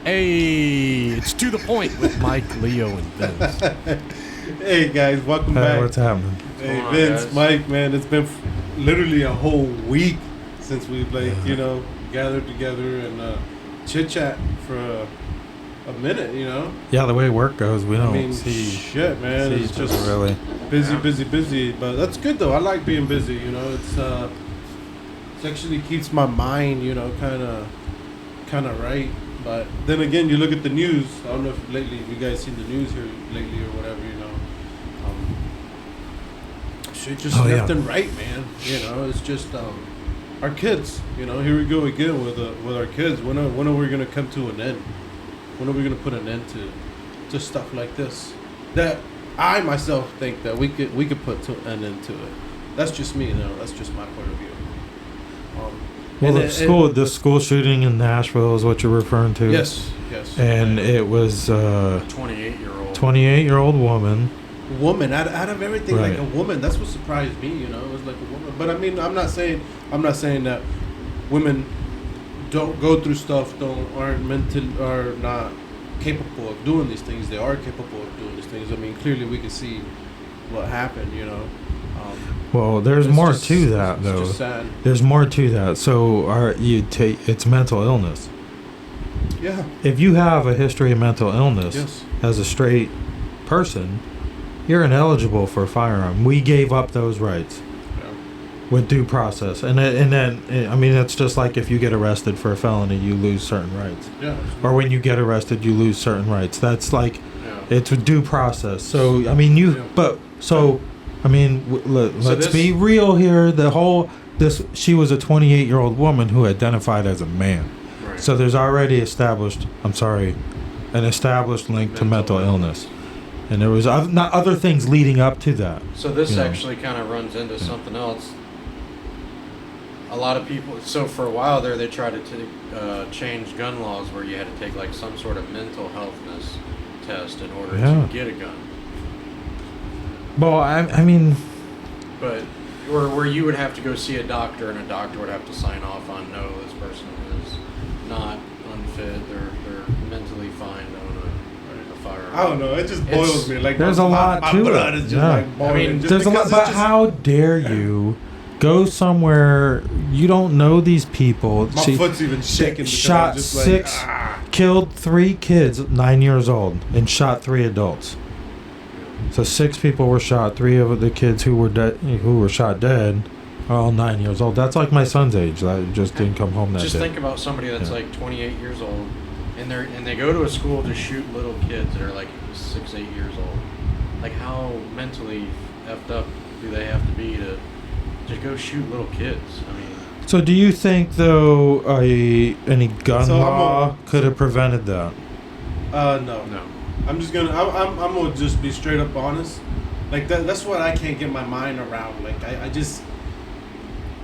Hey, it's To The Point with Mike, Leo, and Vince. Hey guys, welcome back. What's happening? Hey on, Vince, guys? Mike, man, it's been literally a whole week since we've gathered together and chit chat for a minute. Yeah, the way work goes, we don't see see shit, man. see It's each other just really. busy. But that's good though. I like being busy. It's actually keeps my mind, kind of right. But then again, you look at the news. I don't know if lately you guys seen the news here lately or whatever. Shit just left and right, man. It's just our kids. Here we go again with our kids. When are we gonna come to an end? When are we gonna put an end to stuff like this? That I myself think that we could put an end to it. That's just me, That's just my point of view. Well, the school shooting in Nashville is what you're referring to. Yes. And it was 28-year-old. 28-year-old woman. Woman out of everything, Right. like a woman. That's what surprised me. It was like a woman. But I mean, I'm not saying that women don't go through stuff, are not capable of doing these things. They are capable of doing these things. I mean, clearly we can see what happened. Well, there's more to that, though. It's just sad. There's more to that. So, it's mental illness. Yeah. If you have a history of mental illness Yes. as a straight person, you're ineligible for a firearm. We gave up those rights with due process, and then I mean, it's just like if you get arrested for a felony, you lose certain rights. Yeah. Or when you get arrested, you lose certain rights. That's like it's a due process. So I mean, I mean, let's be real here. She was a 28-year-old woman who identified as a man. Right. So there's already an established link to mental illness. And there was other things leading up to that. So this actually kind of runs into something else. A lot of people, so for a while there, they tried to change gun laws where you had to take like some sort of mental healthness test in order to get a gun. Well, I mean... But, or where you would have to go see a doctor, and a doctor would have to sign off on, no, this person is not unfit, they're mentally fine to own a firearm. I don't know. It just boils me. Like there's a lot my to blood it. is just like boiling. I mean, just there's a lot, because but it's how dare you go somewhere you don't know these people? My foot's even shaking. Shot just six, killed 3 kids, 9 years old, and shot 3 adults. So 6 people were shot. 3 of the kids who were shot dead, are all 9 years old. That's like my son's age. I just didn't come home that day. Just think about somebody that's like 28 years old, and they go to a school to shoot little kids that are like 6, 8 years old. Like, how mentally effed up do they have to be to go shoot little kids? I mean. So do you think though any gun law could have prevented that? No. I'm gonna just be straight up honest. Like that's what I can't get my mind around. Like I just.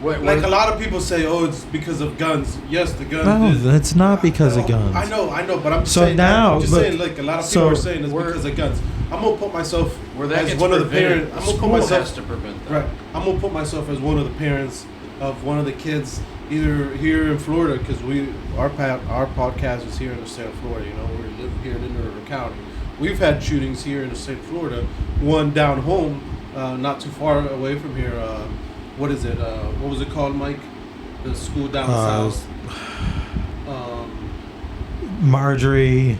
Like a lot of people say, oh, it's because of guns. Yes, the guns. No, it's not because of guns. I know, but I'm just So saying. now, I'm just saying, like a lot of people are saying it's where- because of guns. I'm gonna put myself Where that as gets one of the prevented, parents. I'm the gonna put school myself has to prevent that. right. I'm gonna put myself as one of the parents of one of the kids, either here in Florida, because our podcast is here in the state of Florida. We live here in River County. We've had shootings here in the state of Florida. One down home, not too far away from here. What is it? What was it called, Mike? The school down south. Marjorie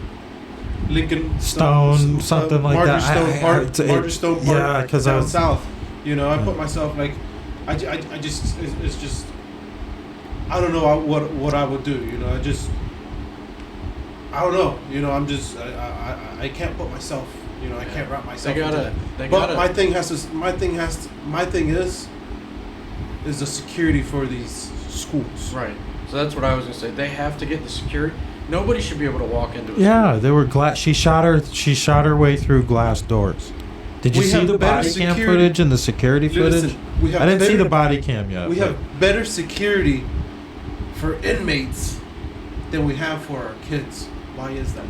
Lincoln Stone, something like Marjorie that. Stone, Marjorie Stone Park. Yeah, because down south. I put myself like, I just it's just, I don't know what I would do. I don't know. I'm just I can't put myself. I can't wrap myself into that. But my thing is the security for these schools. Right. So that's what I was gonna say. They have to get the security. Nobody should be able to walk into a Yeah, they were glass. She shot her way through glass doors. Did you see the body cam footage and the security footage? I didn't see the body cam yet. We have better security for inmates than we have for our kids. Why is that?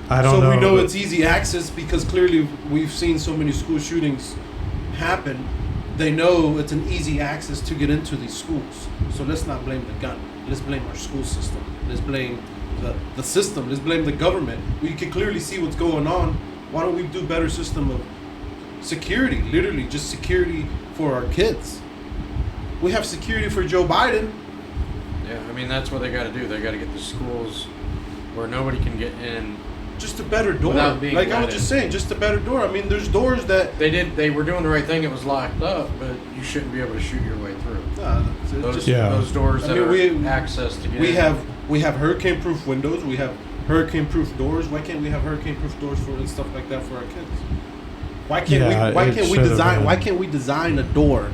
I don't know. So we know it's easy access because clearly we've seen so many school shootings happen. They know it's an easy access to get into these schools. So let's not blame the gun. Let's blame our school system. Let's blame the system. Let's blame the government. We can clearly see what's going on. Why don't we do better system of security? Literally, just security for our kids. We have security for Joe Biden. Yeah, I mean that's what they got to do. They got to get the schools where nobody can get in. Just a better door. Without being Like I let was just in. saying, just a better door. I mean, there's doors that. They were doing the right thing. It was locked up, but you shouldn't be able to shoot your way through. Just, Those doors I that mean, are access to get we in. we have hurricane-proof windows. We have hurricane-proof doors. Why can't we have hurricane-proof doors for and stuff like that for our kids? Why can't Yeah, Why it can't we should've design? been. Why can't we design a door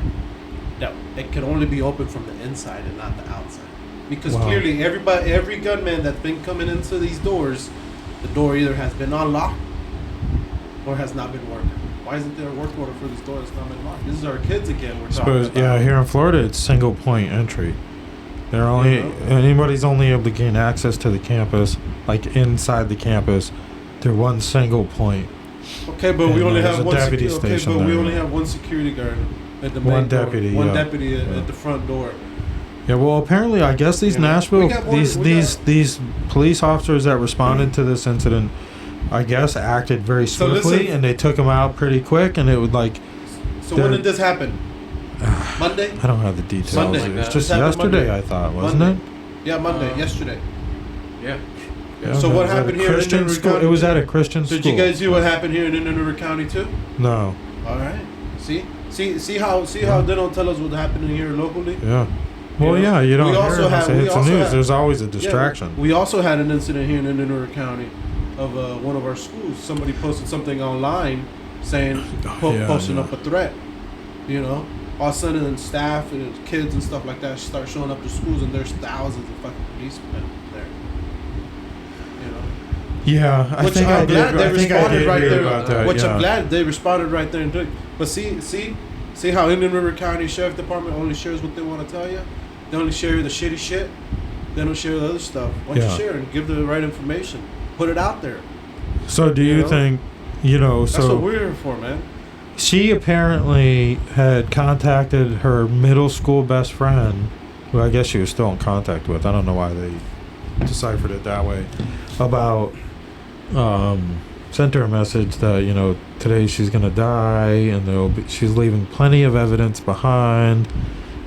that it can only be open from the inside and not the outside? Because Wow. clearly, every gunman that's been coming into these doors, the door either has been unlocked or has not been working. Why isn't there a work order for this door that's not been locked? This is our kids again. We're talking Suppose, about. yeah, here in Florida, it's single point entry. They're only anybody's only able to gain access to the campus, like inside the campus, through one single point. Okay, but we And only there's have a one deputy security. Okay, station but we there. only have one security guard at the One main door. deputy, One yeah. deputy at Yeah. the front door. Yeah, well, apparently, I guess these You know, Nashville, we got more- these we these got- these police officers that responded to this incident, I guess, acted very So swiftly, listen- and they took him out pretty quick, and it would like, So when They're- did this happen? Monday? I don't have the details. Monday. It was Like just that. This happened yesterday, Monday. I thought, wasn't Monday. it? Yeah, Monday. Uh, Yesterday. Yeah. Yeah, So it what was at a happened here in Christian Indian school. County? It was at a Christian school. Did you guys see what happened here in Indian River County too? No. All right. See how they don't tell us what's happening here locally. Yeah. Well, You know, yeah, you don't we hear also it unless have- it we hits the also news. have- There's always a Yeah, distraction. we also had an incident here in Indian River County of one of our schools. Somebody posted something online saying posting yeah. up a threat. You know, all of a sudden staff and kids and stuff like that start showing up to schools, and there's thousands of fucking policemen there. You know. Yeah, I Which think I'm I did. glad they I think I responded did right read there. about that. Which yeah. I'm glad they responded right there and took. But see how Indian River County Sheriff Department only shares what they want to tell you. They only share the shitty shit. They don't share the other stuff. Why don't Yeah. you share and give the right information? Put it out there. So do you You know? think, That's so what we're here for, man. she apparently had contacted her middle school best friend, who I guess she was still in contact with. I don't know why they deciphered it that way. About sent her a message that today she's gonna die, and she's leaving plenty of evidence behind,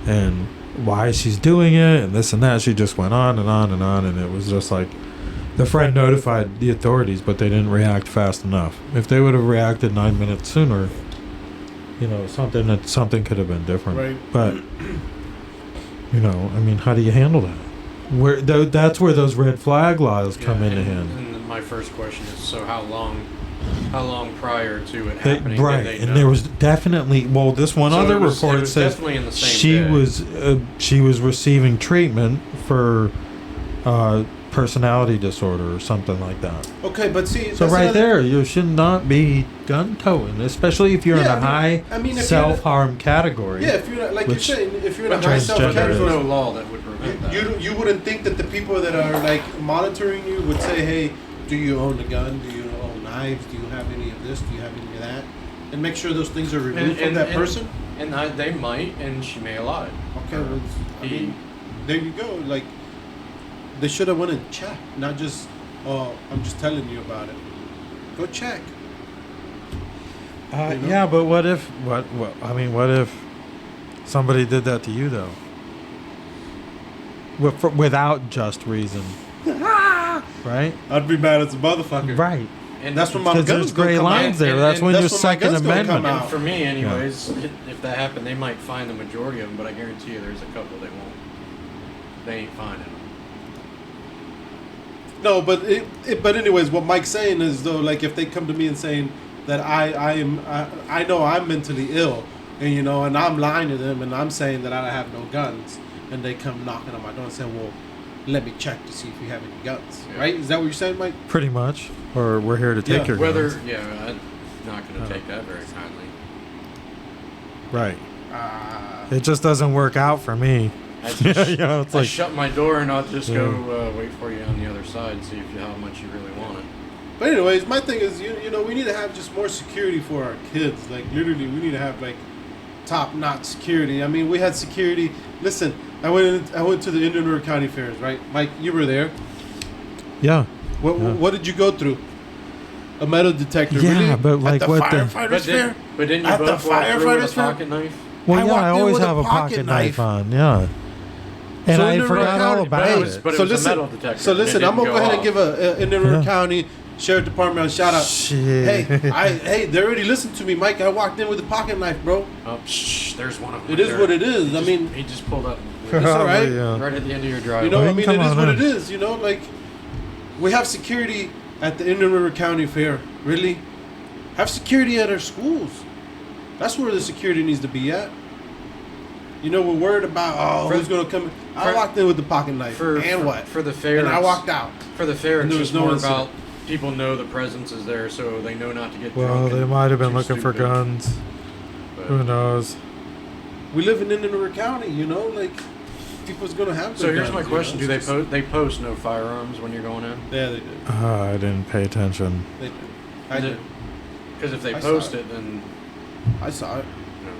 and why she's doing it, and this and that. She just went on and on and on, and it was just like the friend notified the authorities, but they didn't react fast enough. If they would have reacted 9 minutes sooner, something could have been different. Right. But I mean, how do you handle that? That's where those red flag laws come into hand. And my first question is: so how long prior to it They- happening? right, did they and know? there was definitely this one So other it was report says definitely in the same she day. she was receiving treatment for personality disorder or something like that. Okay, but see. So that's right another- there, you should not be gun toting, especially if you're in Yeah, a high I mean, if you're- self-harm category. Yeah, if you're not, like you're Which saying, if you're in a high transgender self There's category, no law that would prevent that. you wouldn't think that the people that are like monitoring you would say, "Hey, do you own a gun? Do you own knives? Do you have any of this? Do you have any of that?" And make sure those things are removed from that person. And they might, and she may have lied. Okay, well, I mean, there you go. Like, they should have went and checked, not just, "Oh, I'm just telling you about it." Go check. You know? Yeah, but what if somebody did that to you though? Without just reason, right? I'd be mad as a motherfucker. Right. And That's when my Because guns there's gonna gray come lines out. there. And- That's and when that's your when my Second guns gonna Amendment. come out. And for me, anyways, if that happened, they might find the majority of them, but I guarantee you there's a couple they won't. They ain't finding them. No, but but anyways, what Mike's saying is though, like if they come to me and saying that I know I'm mentally ill, and and I'm lying to them, and I'm saying that I have no guns, and they come knocking on my door and say, "Well, let me check to see if you have any guns." Yeah. Right? Is that what you're saying, Mike? Pretty much. Or we're here to take Yeah. your Whether, guns. yeah, I'm not going to take that very kindly. Right. It just doesn't work out for me. I just, It's I like shut my door and I'll just Yeah. go wait for you on the other side and see how much you really want it. But anyways, my thing is, we need to have just more security for our kids. Like literally, we need to have like top-notch security. I mean, we had security. Listen, I went to the Indian River County fairs, right? Mike, you were there. Yeah. What did you go through? A metal detector? Yeah, really? but like at the what the- firefighters fair? But didn't you At the both walk through with a firefighters fair? pocket knife? Well, I yeah, walked I in always with a have a pocket pocket knife knife. on. Yeah. And So I in the forgot County- all but about it it. was- but So was a listen- metal detector. So listen, It I'm gonna didn't go ahead off. and give a in the River Yeah. County Sheriff Department a shout out. Shit. Hey, they already listened to me, Mike. I walked in with a pocket knife, bro. Oh, shh, there's one of them. It is what it is. I mean, he just pulled up It's all right. Yeah. right at the end of your driveway. you know, Well, I you mean, can it come is on what in. it is. You know, like we have security at the Indian River County Fair. Really, have security at our schools. That's where the security needs to be at. You know, we're worried about who's gonna come. I walked in with the pocket knife, and what? For the fair, And I walked out. For the fair, And it's there was just no more incident. about people know the presence is there, so they know not to get Well, drunk. they and might have been too looking for stupid. guns. But- Who knows? We live in Indian River County. You know, like people's gonna have. So their here's guns, my you know? question: Do It's they just- post no firearms when you're going in? Yeah, they did. I didn't pay attention. They did. I did. Because if they I saw post it. it, then I saw it. you know,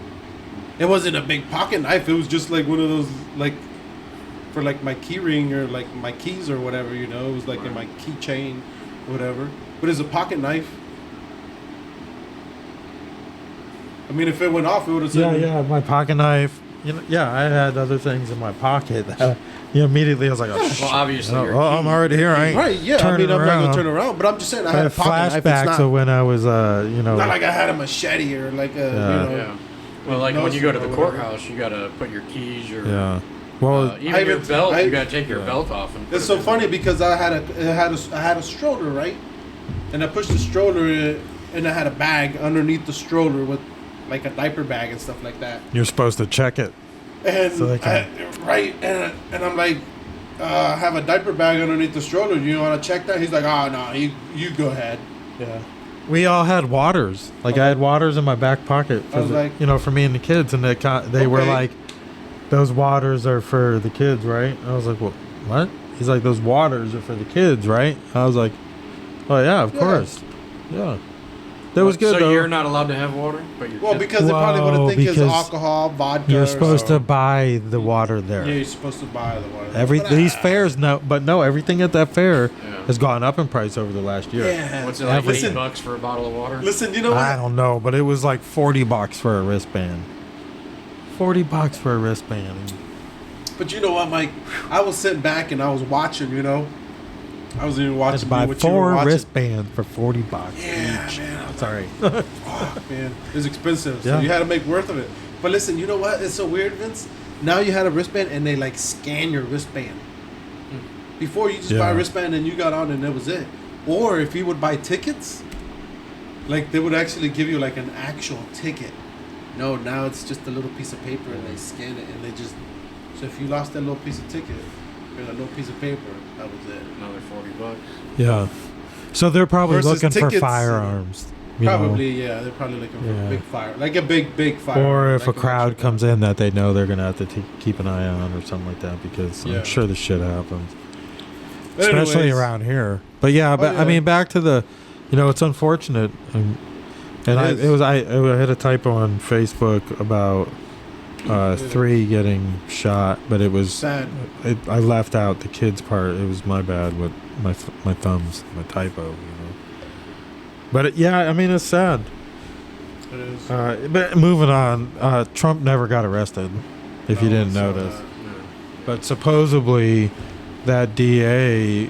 It wasn't a big pocket knife. It was just like one of those, like, for like my key ring or like my keys or whatever, you know. It was like in my keychain, whatever. But it's a pocket knife. I mean, if it went off, it would have said. Yeah, my pocket knife. You know, yeah, I had other things in my pocket. Immediately I was like, oh, well, shit. obviously, Oh, your well, I'm key- already here. I ain't Right, yeah. I turning mean, I'm not around. going to turn around. But I'm just saying, I I had had a pocket knife. It's flashbacks not, of when I was, not like I had a machete or like a, Yeah. you know. Yeah. Well, like No, when you go to the or whatever. courthouse, you gotta put your keys, your yeah. Well, even I your even- belt. I- You gotta take your Yeah. belt off. And put It's it so in funny there. because I had a stroller, right? And I pushed the stroller in, and I had a bag underneath the stroller with like a diaper bag and stuff like that. you're supposed to check it. And So they can- and I'm like, I have a diaper bag underneath the stroller. Do you want to check that? He's like, oh no, you go ahead. Yeah. We all had waters. Like I had waters in my back pocket I for was the, like- for me and the kids, and they were Okay. like, "Those waters are for the kids, right?" I was like, "Well, what?" He's like, "Those waters are for the kids, right?" I was like, "Oh yeah, of Yeah. course, yeah." That was good So though. you're not allowed to have water, but you're Well, because they probably Whoa, would think it's because alcohol, vodka. You're or supposed to something. buy the water there. Yeah, you're supposed to buy the water. Every But, these fairs, no, everything at that fair Yeah. has gone up in price over the last year. Yeah. What's it like? Listen- $8 for a bottle of water? Listen, you know I what? don't know, but it was like $40 for a wristband. $40 for a wristband. But you know what, Mike? I was sitting back and I was watching. You know, I was even watching Just buy what you were 4 watching. writbands for $40 Yeah, each. man. Sorry. Oh, man, it's expensive, so Yeah. you had to make worth of it. But listen, you know what? It's so weird, Vince. Now you had a wristband, and they like scan your wristband. Before you just buy a Yeah. wristband and you got on, and that was it. Or if you would buy tickets, like they would actually give you like an actual ticket. No, now it's just a little piece of paper, and they scan it, and they just. So if you lost that little piece of ticket, or that little piece of paper, that was it. Another $40. Yeah. So they're probably Versus looking for tickets, firearms. you know. Probably, yeah. They're probably looking for Yeah. a big fire, like a big fire. Or if like a crowd electric- comes in that they know they're going to have to keep an eye on or something like that, because Yeah. I'm sure this shit happens. But Especially anyways, around here. But yeah, but yeah. I mean, back to the, it's unfortunate. And It is. I had a typo on Facebook about 3 getting shot, but it was, Sad. I left out the kids part. It was my bad with my thumbs, my typo, But I mean, it's sad. It is. But moving on, Trump never got arrested, if you No, didn't I saw notice. that. But supposedly, that DA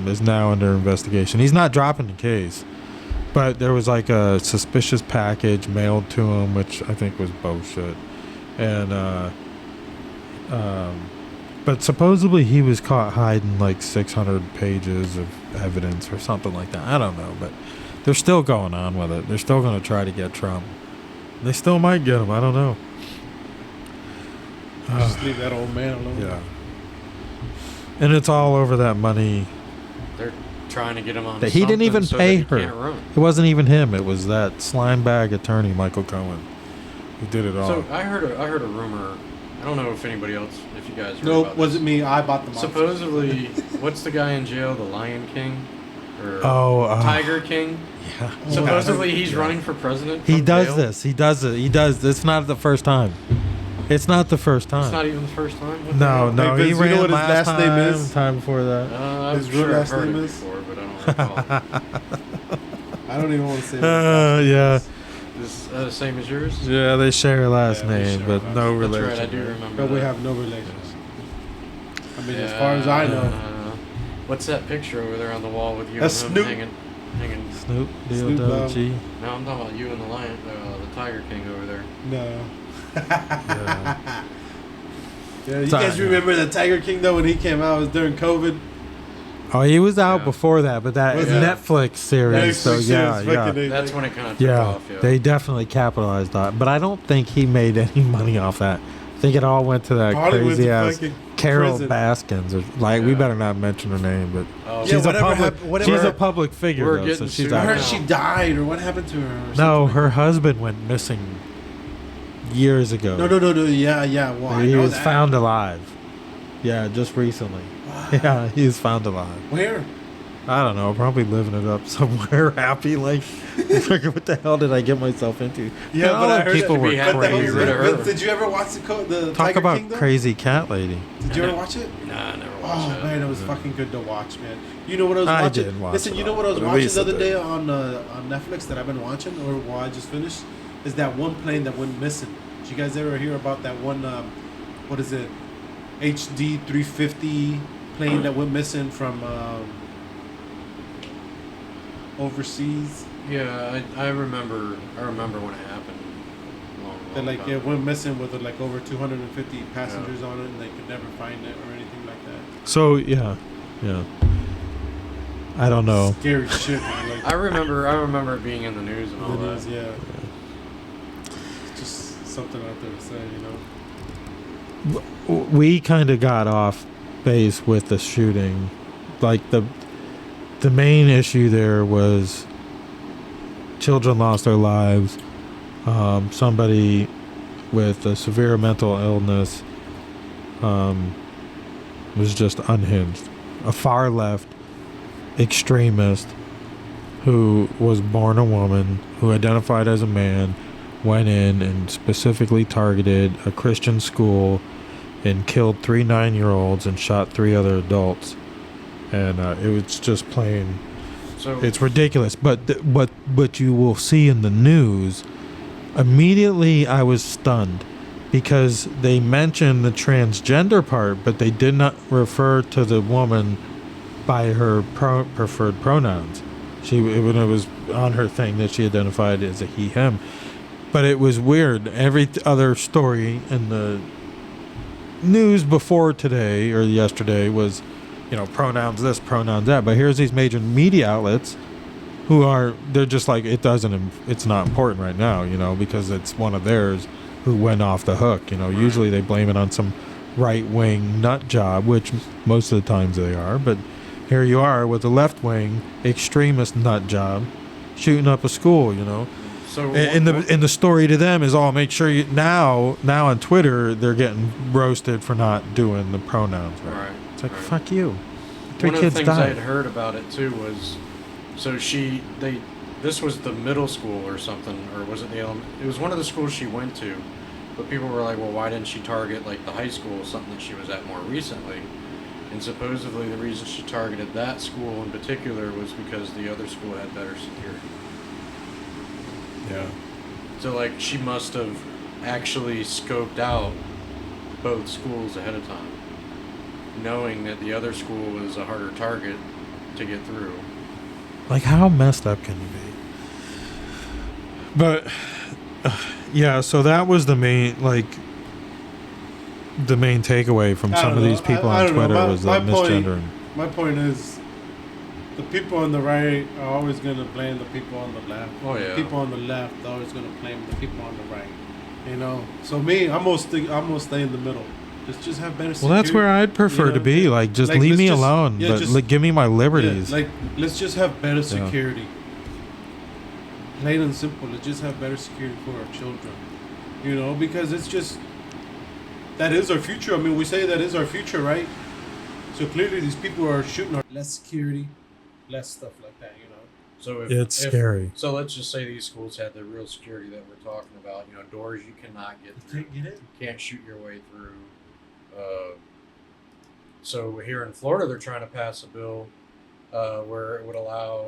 is now under investigation. He's not dropping the case, but there was like a suspicious package mailed to him, which I think was bullshit. And but supposedly he was caught hiding like 600 pages of evidence or something like that. I don't know, but they're still going on with it. They're still going to try to get Trump. They still might get him. I don't know. Just leave that old man alone. Yeah. And it's all over that money. They're trying to get him on. That he didn't something even so pay that he her. can't run. It wasn't even him. It was that slime bag attorney, Michael Cohen, who did it all. So I heard a rumor. I don't know if anybody else, if you guys. Heard Nope, about wasn't me. I bought the this. monster. Supposedly, what's the guy in jail? The Lion King, or Tiger King? Yeah. Supposedly he's running for president. He from does jail. this. He does it. He does. It's not the first time. It's not the first time. It's not even the first time. What No, the hell? no, Hey, he Vince, you know ran what his last last name time, is? time before that. I'm His real sure I've last heard name it is? before, but I don't recall. I don't even want to say what his last name Yeah. is. Is that the same as yours? Yeah, they share a last Yeah, we name, share but a last no name. That's relation. right, I do remember. But we that. have no relations. I mean, as far as I know. What's that picture over there on the wall with you That's and him Snoop. hanging? Snoop, Snoop Dogg. D-O-G. No, I'm talking about you and the lion, the Tiger King over there. No. Yeah. Yeah, you Sorry. guys remember the Tiger King though when he came out? It was during COVID. Oh, he was out Yeah. before that, but that Was it? Netflix series, so Netflix yeah, series, yeah. fucking That's when it kind of took Yeah, off. Yeah. they definitely capitalized on it, but I don't think he made any money off that. I think it all went to that Probably went crazy to ass fucking Carol prison. Baskins. Or, like, we Yeah. better not mention her name, but Oh, Yeah, she's a whatever public. hap- whatever- She's a public figure, We're though, getting so she's sued I out. heard now. she died or what happened to her? Or No, something her like husband went missing years ago. that. No. Yeah. Well, I he know was that. found alive. Yeah, just recently. Yeah, he was found alive. Where? I don't know, probably living it up somewhere happy. Like, what the hell did I get myself into? Yeah, all but I the heard people that were we had to crazy. get rid of her. But did you ever watch the Talk Tiger about King though? crazy cat lady. Did you ever watch it? Nah, I never Oh watched that. man, it was fucking good to watch, man. You know what I was I watching? did watch Listen, it you know all, what I was but at watching least the I other did. day on Netflix that I've been watching, or well, I just finished, is that one plane that went missing. Did you guys ever hear about that one? What is it? HD 350 plane that went missing from overseas. Yeah, I remember. I remember when it happened. Long That like time it ago. went missing with like over 250 passengers on it, and they could never find it or anything like that. So, yeah. I don't know. Scary shit, man. Like, I remember it being in the news and all it that. is, yeah. It's just something out there to say, you know. We kind of got off base with the shooting. Like, the main issue there was children lost their lives. Somebody with a severe mental illness was just unhinged. A far left extremist who was born a woman, who identified as a man, went in and specifically targeted a Christian school and killed 3 9-year-olds and shot 3 other adults. And it was just plain, So it's ridiculous. But what you will see in the news, immediately I was stunned because they mentioned the transgender part, but they did not refer to the woman by her preferred pronouns. When it was on her thing that she identified as a he, him. But it was weird. Every other story in the news before today or yesterday was, pronouns this, pronouns that. But here's these major media outlets they're just like, it's not important right now, because it's one of theirs who went off the hook. Usually they blame it on some right-wing nut job, which most of the times they are. But here you are with a left-wing extremist nut job shooting up a school, So And the story to them is, make sure you now on Twitter they're getting roasted for not doing the pronouns right. Right. It's like, right. fuck you. 3 One of kids the things I died. had heard about it too was, so this was the middle school or something, or was it the it was one of the schools she went to, but people were like, well, why didn't she target like the high school, something that she was at more recently? And supposedly the reason she targeted that school in particular was because the other school had better security. Yeah. So like she must have actually scoped out both schools ahead of time, knowing that the other school was a harder target to get through. Like, how messed up can you be? But yeah, so that was the main takeaway from I some don't of know. these people I on don't know. Twitter My- was the my point- misgendering. My point is, the people on the right are always going to blame the people on the left. Oh, yeah. The people on the left are always going to blame the people on the right. So me, I'm gonna stay in the middle. Just have better security. Well, that's where I'd prefer to be. Like, just Like, leave let's me just- alone, yeah, but just- give me my liberties. Yeah, let's just have better security. Plain and simple. Let's just have better security for our children. Because it's just, that is our future. I mean, we say that is our future, right? So clearly these people are shooting our less security, less stuff like that, So It's scary. So let's just say these schools had the real security that we're talking about. Doors you cannot get through. You can't get in. You can't shoot your way through. So here in Florida, they're trying to pass a bill where it would allow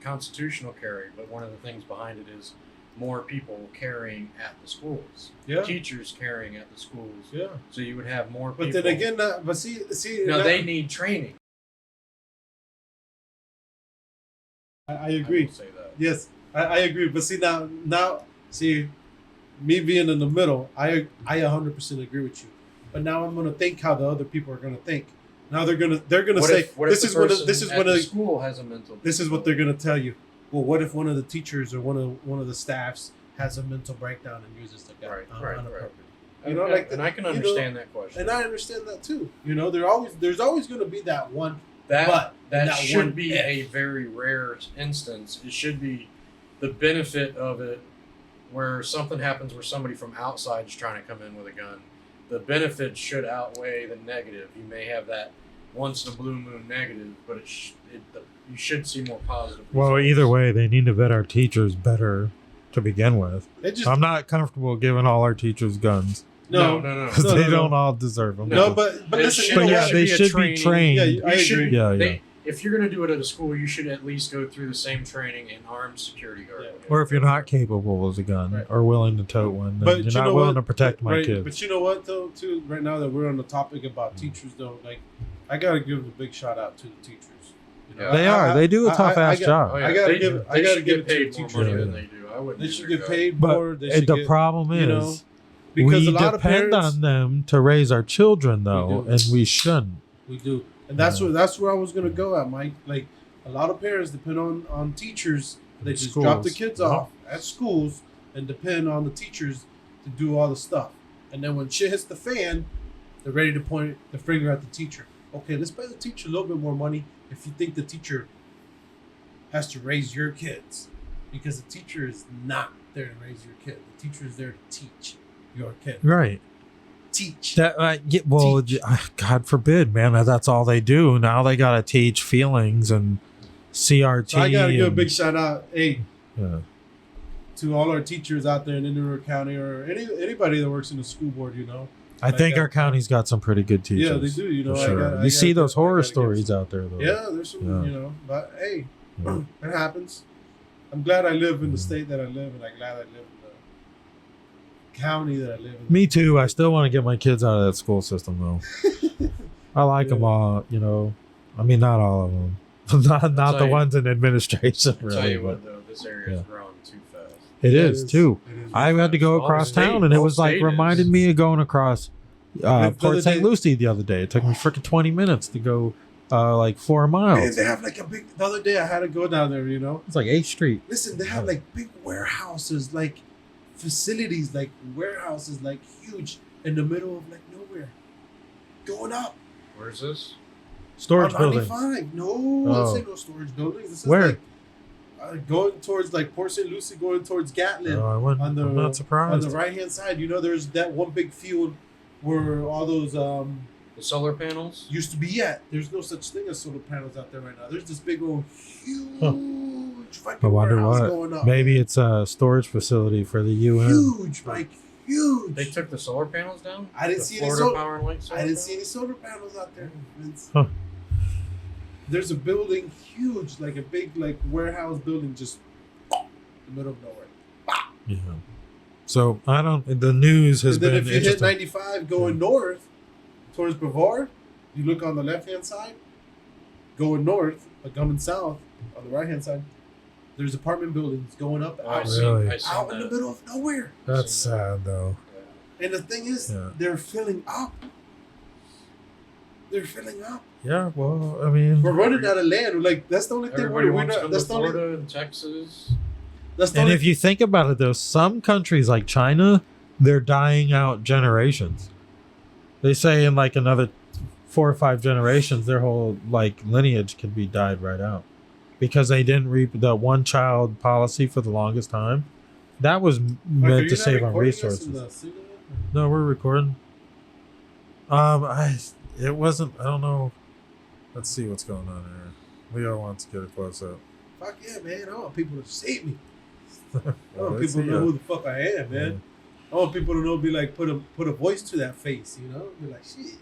constitutional carry, but one of the things behind it is more people carrying at the schools. Yeah. Teachers carrying at the schools. Yeah. So you would have more people. But then again, see. No, they need training. I agree. I will say that. Yes, I agree. But see now, see, me being in the middle, I 100% agree with you. But now I'm gonna think how the other people are gonna think. Now they're gonna say this is what the school has a mental. This is what they're gonna tell you. Well, what if one of the teachers or one of the staffs has a mental breakdown and uses the gun inappropriately? You know, and I can understand that question. And I understand that too. There's always going to be that one. That should be a very rare instance. It should be the benefit of it, where something happens where somebody from outside is trying to come in with a gun. The benefit should outweigh the negative. You may have that once in a blue moon negative, but you should see more positive Well, results. either way, they need to vet our teachers better to begin with. I'm not comfortable giving all our teachers guns. No. Because they don't all deserve them. No, but listen. But yeah, they should be trained. Yeah, I agree. Yeah. If you're going to do it at a school, you should at least go through the same training in armed security guard. Yeah. Or if you're not capable as a gun or willing to tote one, then you're not willing to protect my kids. But you know what, though, too, right now that we're on the topic about teachers, though, like, I got to give a big shout out to the teachers. They do a tough ass job. I gotta give it paid to the more money teachers. than they do. I wouldn't. They should get paid more. But the problem is, because we a lot depend of parents, on them to raise our children, though, We do. and we shouldn't. We do, and that's where I was gonna go at, Mike. Like, a lot of parents depend on teachers. They just drop the kids off at schools and depend on the teachers to do all the stuff. And then when shit hits the fan, they're ready to point the finger at the teacher. Okay, let's pay the teacher a little bit more money if you think the teacher has to raise your kids, because the teacher is not there to raise your kid. The teacher is there to teach your kid. Right. Teach. Teach. God forbid, man. That's all they do. Now they got to teach feelings and CRT. So I got to give a big shout out, Yeah. to all our teachers out there in Indian County, or anybody that works in the school board, I think our county's got some pretty good teachers. Yeah, they do. For sure. You see those horror stories out there, though. Yeah, there's some, but hey, it happens. I'm glad I live in the state that I live in. I'm glad I live in the county that I live in. Me too. I still want to get my kids out of that school system, though. I like them all, I mean, not all of them. not the ones in administration, really. I'll tell you what, though, this area is growing too fast. It is, too. I had to go across town, and it was like reminded me of going across Port St. Lucie the other day. It took me freaking 20 minutes to go like 4 miles. Man, they have like the other day I had to go down there, It's like 8th Street. Listen, they have like big warehouses, like facilities, like warehouses, like huge in the middle of like nowhere. Going up. Where's this? Storage building. No, let's say no storage buildings. This is where? Like, going towards like Port St. Lucie, going towards Gatlin. I'm not surprised. On the right hand side, there's that one big field where all those the solar panels used to be at. There's no such thing as solar panels out there right now. There's this big old huge fucking warehouse going up. Maybe it's a storage facility for the UN. Huge, like huge. They took the solar panels down? I didn't see any solar panels out there. There's a building huge, like a big like warehouse building just in the middle of nowhere. Yeah. So the news has been if you hit 95 going north towards Brevard, you look on the left hand side, going north, but coming south on the right hand side, there's apartment buildings going up out in the middle of nowhere. That's sad though. And the thing is, they're filling up. They're filling up. Yeah, well, I mean, we're running out of land. Like, that's the only thing we're not. That's the only. Florida and Texas. And if you think about it, though, some countries like China, they're dying out generations. They say in like another 4 or 5 generations, their whole like lineage can be died right out because they didn't reap the one-child policy for the longest time. That was meant to save on resources. No, we're recording. It wasn't. I don't know. Let's see what's going on here. Leo wants to get a close up. Fuck yeah, man. I want people to see me. I Well, want let's people to see know ya. who the fuck I am, man. I want people to know, be like, put a voice to that face, you know? Be like, shit.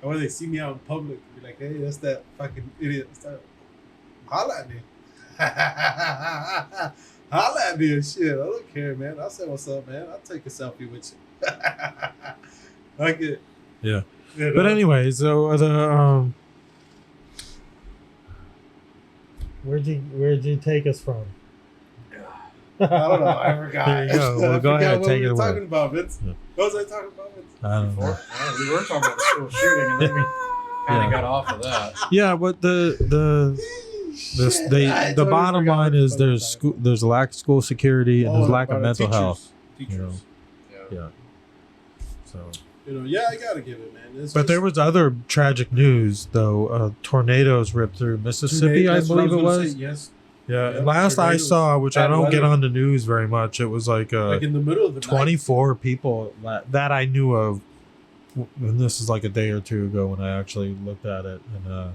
And when they see me out in public, be like, hey, that's that fucking idiot. Holla at me. Holla at me and shit. I don't care, man. I'll say what's up, man. I'll take a selfie with you. Like it. Yeah. You know? But anyway, so the where'd you take us from? I don't know. I forgot. There you go. Well, I go forgot ahead, what take we it were away. talking about, Vince. Yeah. What was I talking about, Vince? I don't know. We were talking about the school shooting, and then we kind of got off of that. Yeah, but the bottom line is there's a lack of school security and there's lack of mental health. Teachers. You know. Yeah. Yeah. So. Yeah, I gotta give it, man. But there was other tragic news though. Tornadoes ripped through Mississippi, I believe it was. Yes. Yeah. Yeah, And last I tornadoes. saw, which I Bad don't get weather. on the news very much, it was like Like in the middle of the 24 people that I knew of, and this is like a day or two ago when I actually looked at it, and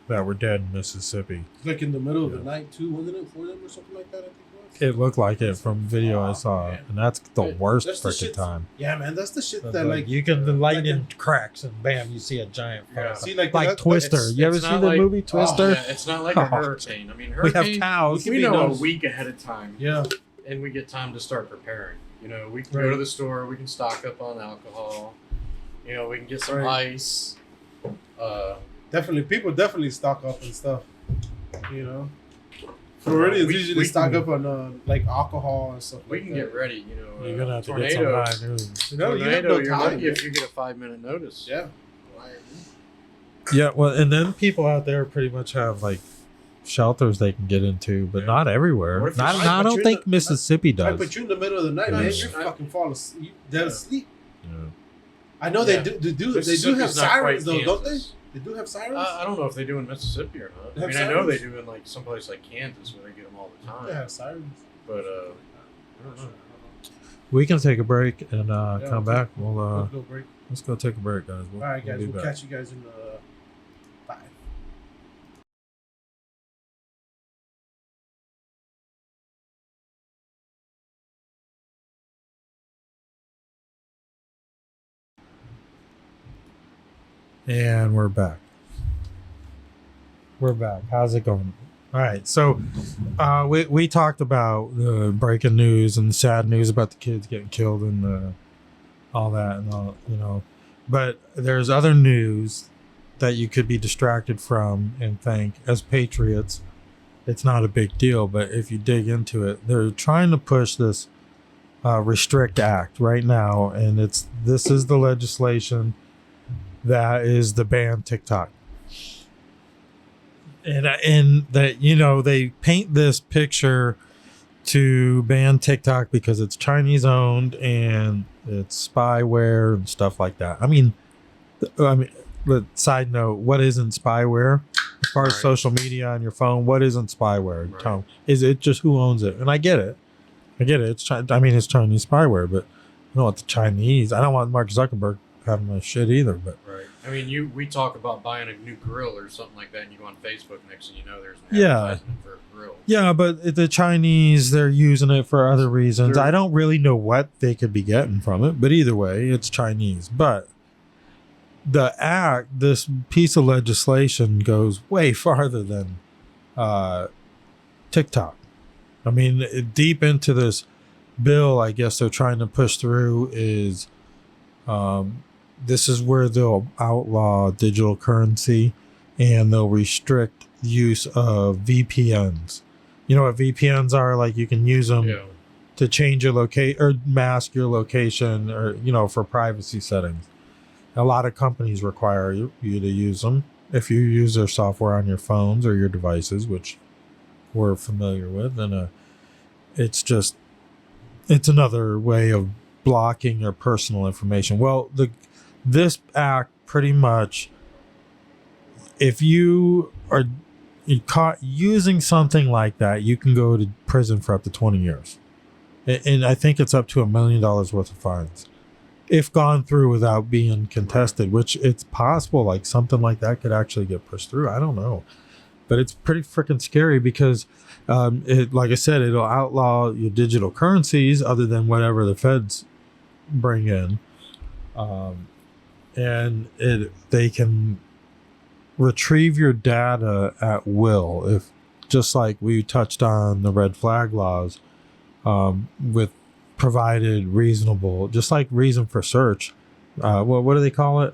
that were dead in Mississippi. night. Like in the middle of the Yeah. night too, wasn't it for them or something like that? I think it was. It looked like it from video I saw, man. and that's the Hey, worst that's the freaking shit- time. Yeah, man, that's the shit That's that like you can the lightning like cracks and bam, you see a giant fire. Yeah. see like Like that- Twister. it's- You ever it's see not the like- movie Twister? Yeah, it's not like a Oh, hurricane. I mean, We have hurricane, cows. we be know a knows. week ahead of time, Yeah, and we get time to start preparing. You know, we can Right. go to the store, we can stock up on alcohol. You know, we can get some Right. ice. definitely. People definitely stock up and stuff. You know, Floridians we- usually we stock can- up on like alcohol and stuff. We like can that. get ready. You know, You're gonna have to get tornado. some high news. You know, you have Tornado, no you're time. lucky if you get a 5-minute notice. Yeah. Yeah, well, and then people out there pretty much have like shelters they can get into, but Yeah. not everywhere. What if Not, you- I but don't you're think the- Mississippi I does. put you in the middle of the night, Yeah. man. You're I- fucking falling asleep, dead Yeah. asleep. Yeah. I know Yeah. they do have Mississippi's not sirens quite though, don't they? Kansas. They do have sirens. I don't know if they do in Mississippi or not. They I mean, have I know they sirens? do in like someplace like Kansas where they get them all the time. They have sirens. But I don't know. We can take a break and Yeah, come we'll back. We'll Let's go break. let's go take a break, guys. All right, guys. be We'll back. catch you guys in 5. And we're back. We're back. How's it going? All right. So we talked about the breaking news and sad news about the kids getting killed and all that and all, you know. But there's other news that you could be distracted from and think, as patriots, it's not a big deal. But if you dig into it, they're trying to push this Restrict Act right now, and this is the legislation that is the ban TikTok. And that, you know, they paint this picture to ban TikTok because it's Chinese owned and it's spyware and stuff like that. I mean, but side note, what isn't spyware? As far as Right. social media on your phone, what isn't spyware? Right. Tom, is it just who owns it? And I get it. It's it's Chinese spyware, but I don't want the Chinese. I don't want Mark Zuckerberg having my shit either. But Right. I mean, we talk about buying a new grill or something like that, and you go on Facebook, next thing you know, there's an Yeah. advertisement for a grill. yeah, but the Chinese, they're using it for other reasons. They're- I don't really know what they could be getting from it, but either way, it's Chinese. But this piece of legislation goes way farther than TikTok. I mean, deep into this bill, I guess they're trying to push through is this is where they'll outlaw digital currency and they'll restrict the use of VPNs. You know what VPNs are? Like you can use them Yeah. to change your location or mask your location or, you know, for privacy settings. A lot of companies require you to use them if you use their software on your phones or your devices, which we're familiar with. And it's another way of blocking your personal information. Well, this act pretty much, if you are caught using something like that, you can go to prison for up to 20 years. And I think it's up to $1 million worth of fines if gone through without being contested, which it's possible like something like that could actually get pushed through. I don't know. But it's pretty freaking scary because, like I said, it'll outlaw your digital currencies other than whatever the feds bring in, and they can retrieve your data at will, if just like we touched on the red flag laws, with provided reasonable, just like reason for search. What do they call it?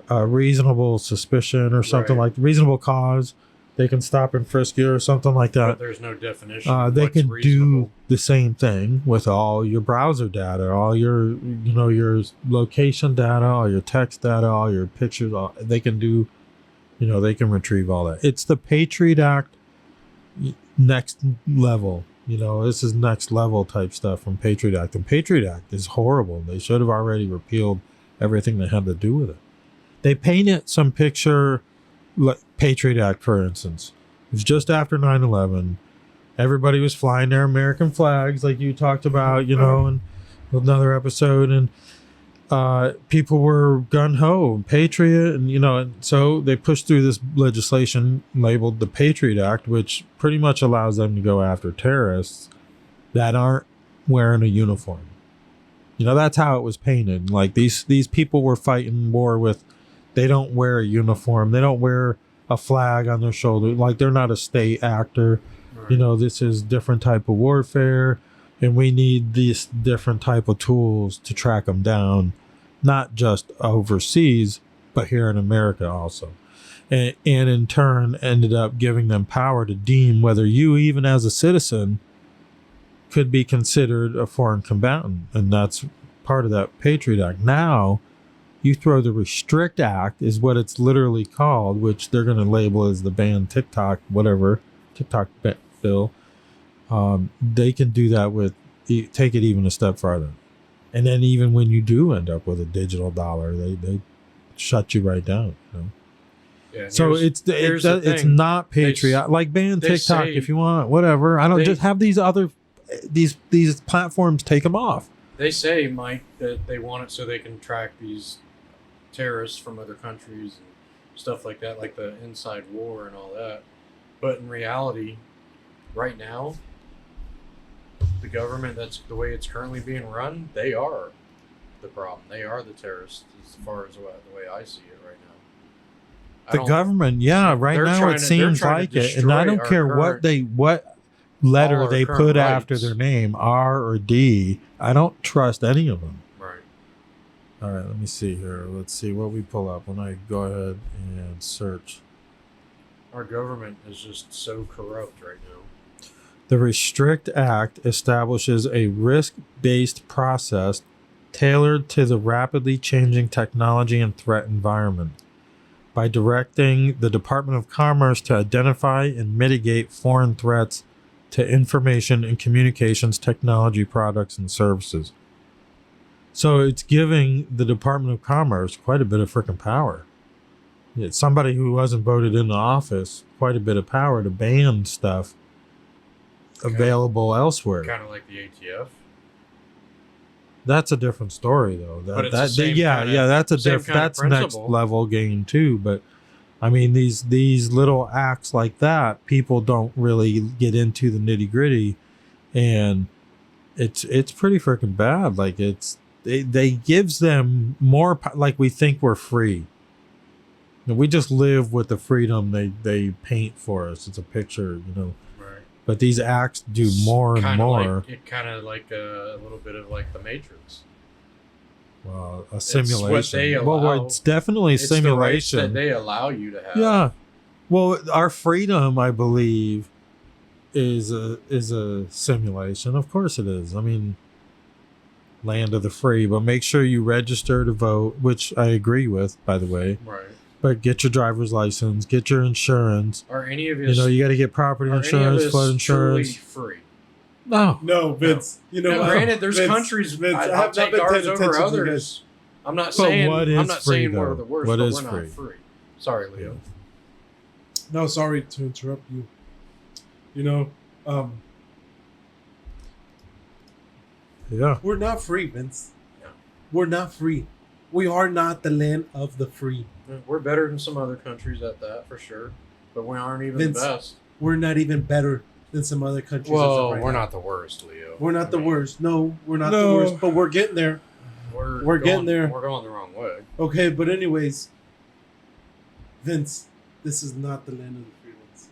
Reasonable suspicion or something, Right. like reasonable cause. They can stop and frisk you or something like But that. there's no definition. Of They what's can reasonable. do the same thing with all your browser data, all your your location data, all your text data, all your pictures. They can do, they can retrieve all that. It's the Patriot Act next level. This is next level type stuff from Patriot Act. And Patriot Act is horrible. They should have already repealed everything that had to do with it. They painted some picture, like Patriot Act, for instance. It was just after 9/11. Everybody was flying their American flags, like you talked about, in another episode. And people were gung-ho, patriot, and so they pushed through this legislation labeled the Patriot Act, which pretty much allows them to go after terrorists that aren't wearing a uniform. That's how it was painted. Like these people were fighting war with, they don't wear a uniform, they don't wear a flag on their shoulder, like they're not a state actor. Right. This is different type of warfare, and we need these different type of tools to track them down, not just overseas, but here in America also. And in turn ended up giving them power to deem whether you, even as a citizen, could be considered a foreign combatant. And that's part of that Patriot Act. Now, you throw the Restrict Act, is what it's literally called, which they're going to label as the ban TikTok, whatever, TikTok bill. They can do that with, take it even a step farther. And then even when you do end up with a digital dollar, they shut you right down. Yeah, So here's the it's thing. not Patriot. Like ban they TikTok say- if you want, whatever. I don't they- just have these other these platforms, take them off. They say, Mike, that they want it so they can track these terrorists from other countries and stuff like that, like the inside war and all that. But in reality, right now, the government, that's the way it's currently being run, they are the problem. They are the terrorists as far as the way I see it right now. The government, right they're now trying it to- seems they're trying like to it, and I destroy don't our care current- what all letter our they current put after rights. their name, R or D. I don't trust any of them. Right. All right, let me see here. Let's see what we pull up when I go ahead and search. Our government is just so corrupt right now. The Restrict Act establishes a risk-based process tailored to the rapidly changing technology and threat environment by directing the Department of Commerce to identify and mitigate foreign threats to information and communications technology products and services. So it's giving the Department of Commerce quite a bit of freaking power. It's somebody who wasn't voted into office, quite a bit of power to ban stuff available elsewhere. Kind of like the ATF. That's a different story, though. But it's the same kinda- that's a same different. kinda That's next principle. level game too. But I mean, these little acts like that, people don't really get into the nitty gritty, and it's pretty freaking bad. Like they gives them more. Like we think we're free. And we just live with the freedom they paint for us. It's a picture, Right. But these acts do more and Kinda more. Like, it kind of like a little bit of like the Matrix. Well, a what simulation. they Well, allow. it's definitely It's the rights simulation. that they allow you to have. Yeah. Well, our freedom, I believe, is a simulation. Of course it is. I mean, land of the free, but make sure you register to vote, which I agree with, by the way. Right. But get your driver's license, get your insurance. Are any of us? You got to get property are any insurance, of us flood insurance. truly free? No. No, Vince. You know, Now, granted, there's Vince, countries. Vince, I I'll have not take been ours paying over attention to you others. guys. I'm not But saying. what is I'm not free, saying we're though? the worst, What but is we're free? not free. Sorry, Leo. No, sorry to interrupt you. You know, Yeah. we're not free, Vince. No. We're not free. We are not the land of the free. We're better than some other countries at that, for sure. But we aren't even Vince, the best. we're not even better than some other countries. Well, right we're now. not the worst, Leo. We're not the worst. No, we're not No. the worst. But we're getting there. We're getting there. We're going the wrong way. Okay, but anyways, Vince, this is not the land of the free ones.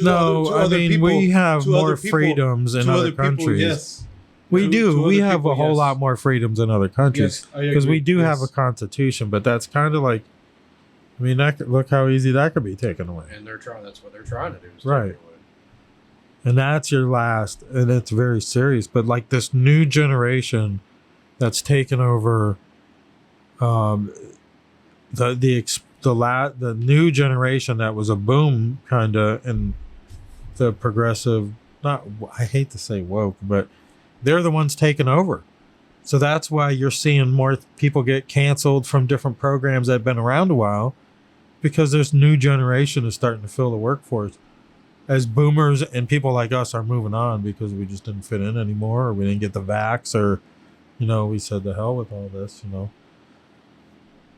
No, I mean, we have more freedoms in other countries. Yes, We To do. We other have people, a whole yes. lot more freedoms in other countries. Yes, I Because we agree. do have a Yes. constitution, but that's kind of like, I mean, look how easy that could be taken away. And they're trying. That's what they're trying to do. Is Right. take it away. And that's your last, and it's very serious. But like this new generation that's taken over, the new generation that was a boom kind of in the progressive. Not, I hate to say woke, but they're the ones taking over. So that's why you're seeing more people get canceled from different programs that have been around a while, because this new generation is starting to fill the workforce. As boomers and people like us are moving on because we just didn't fit in anymore, or we didn't get the vax, or, we said the hell with all this,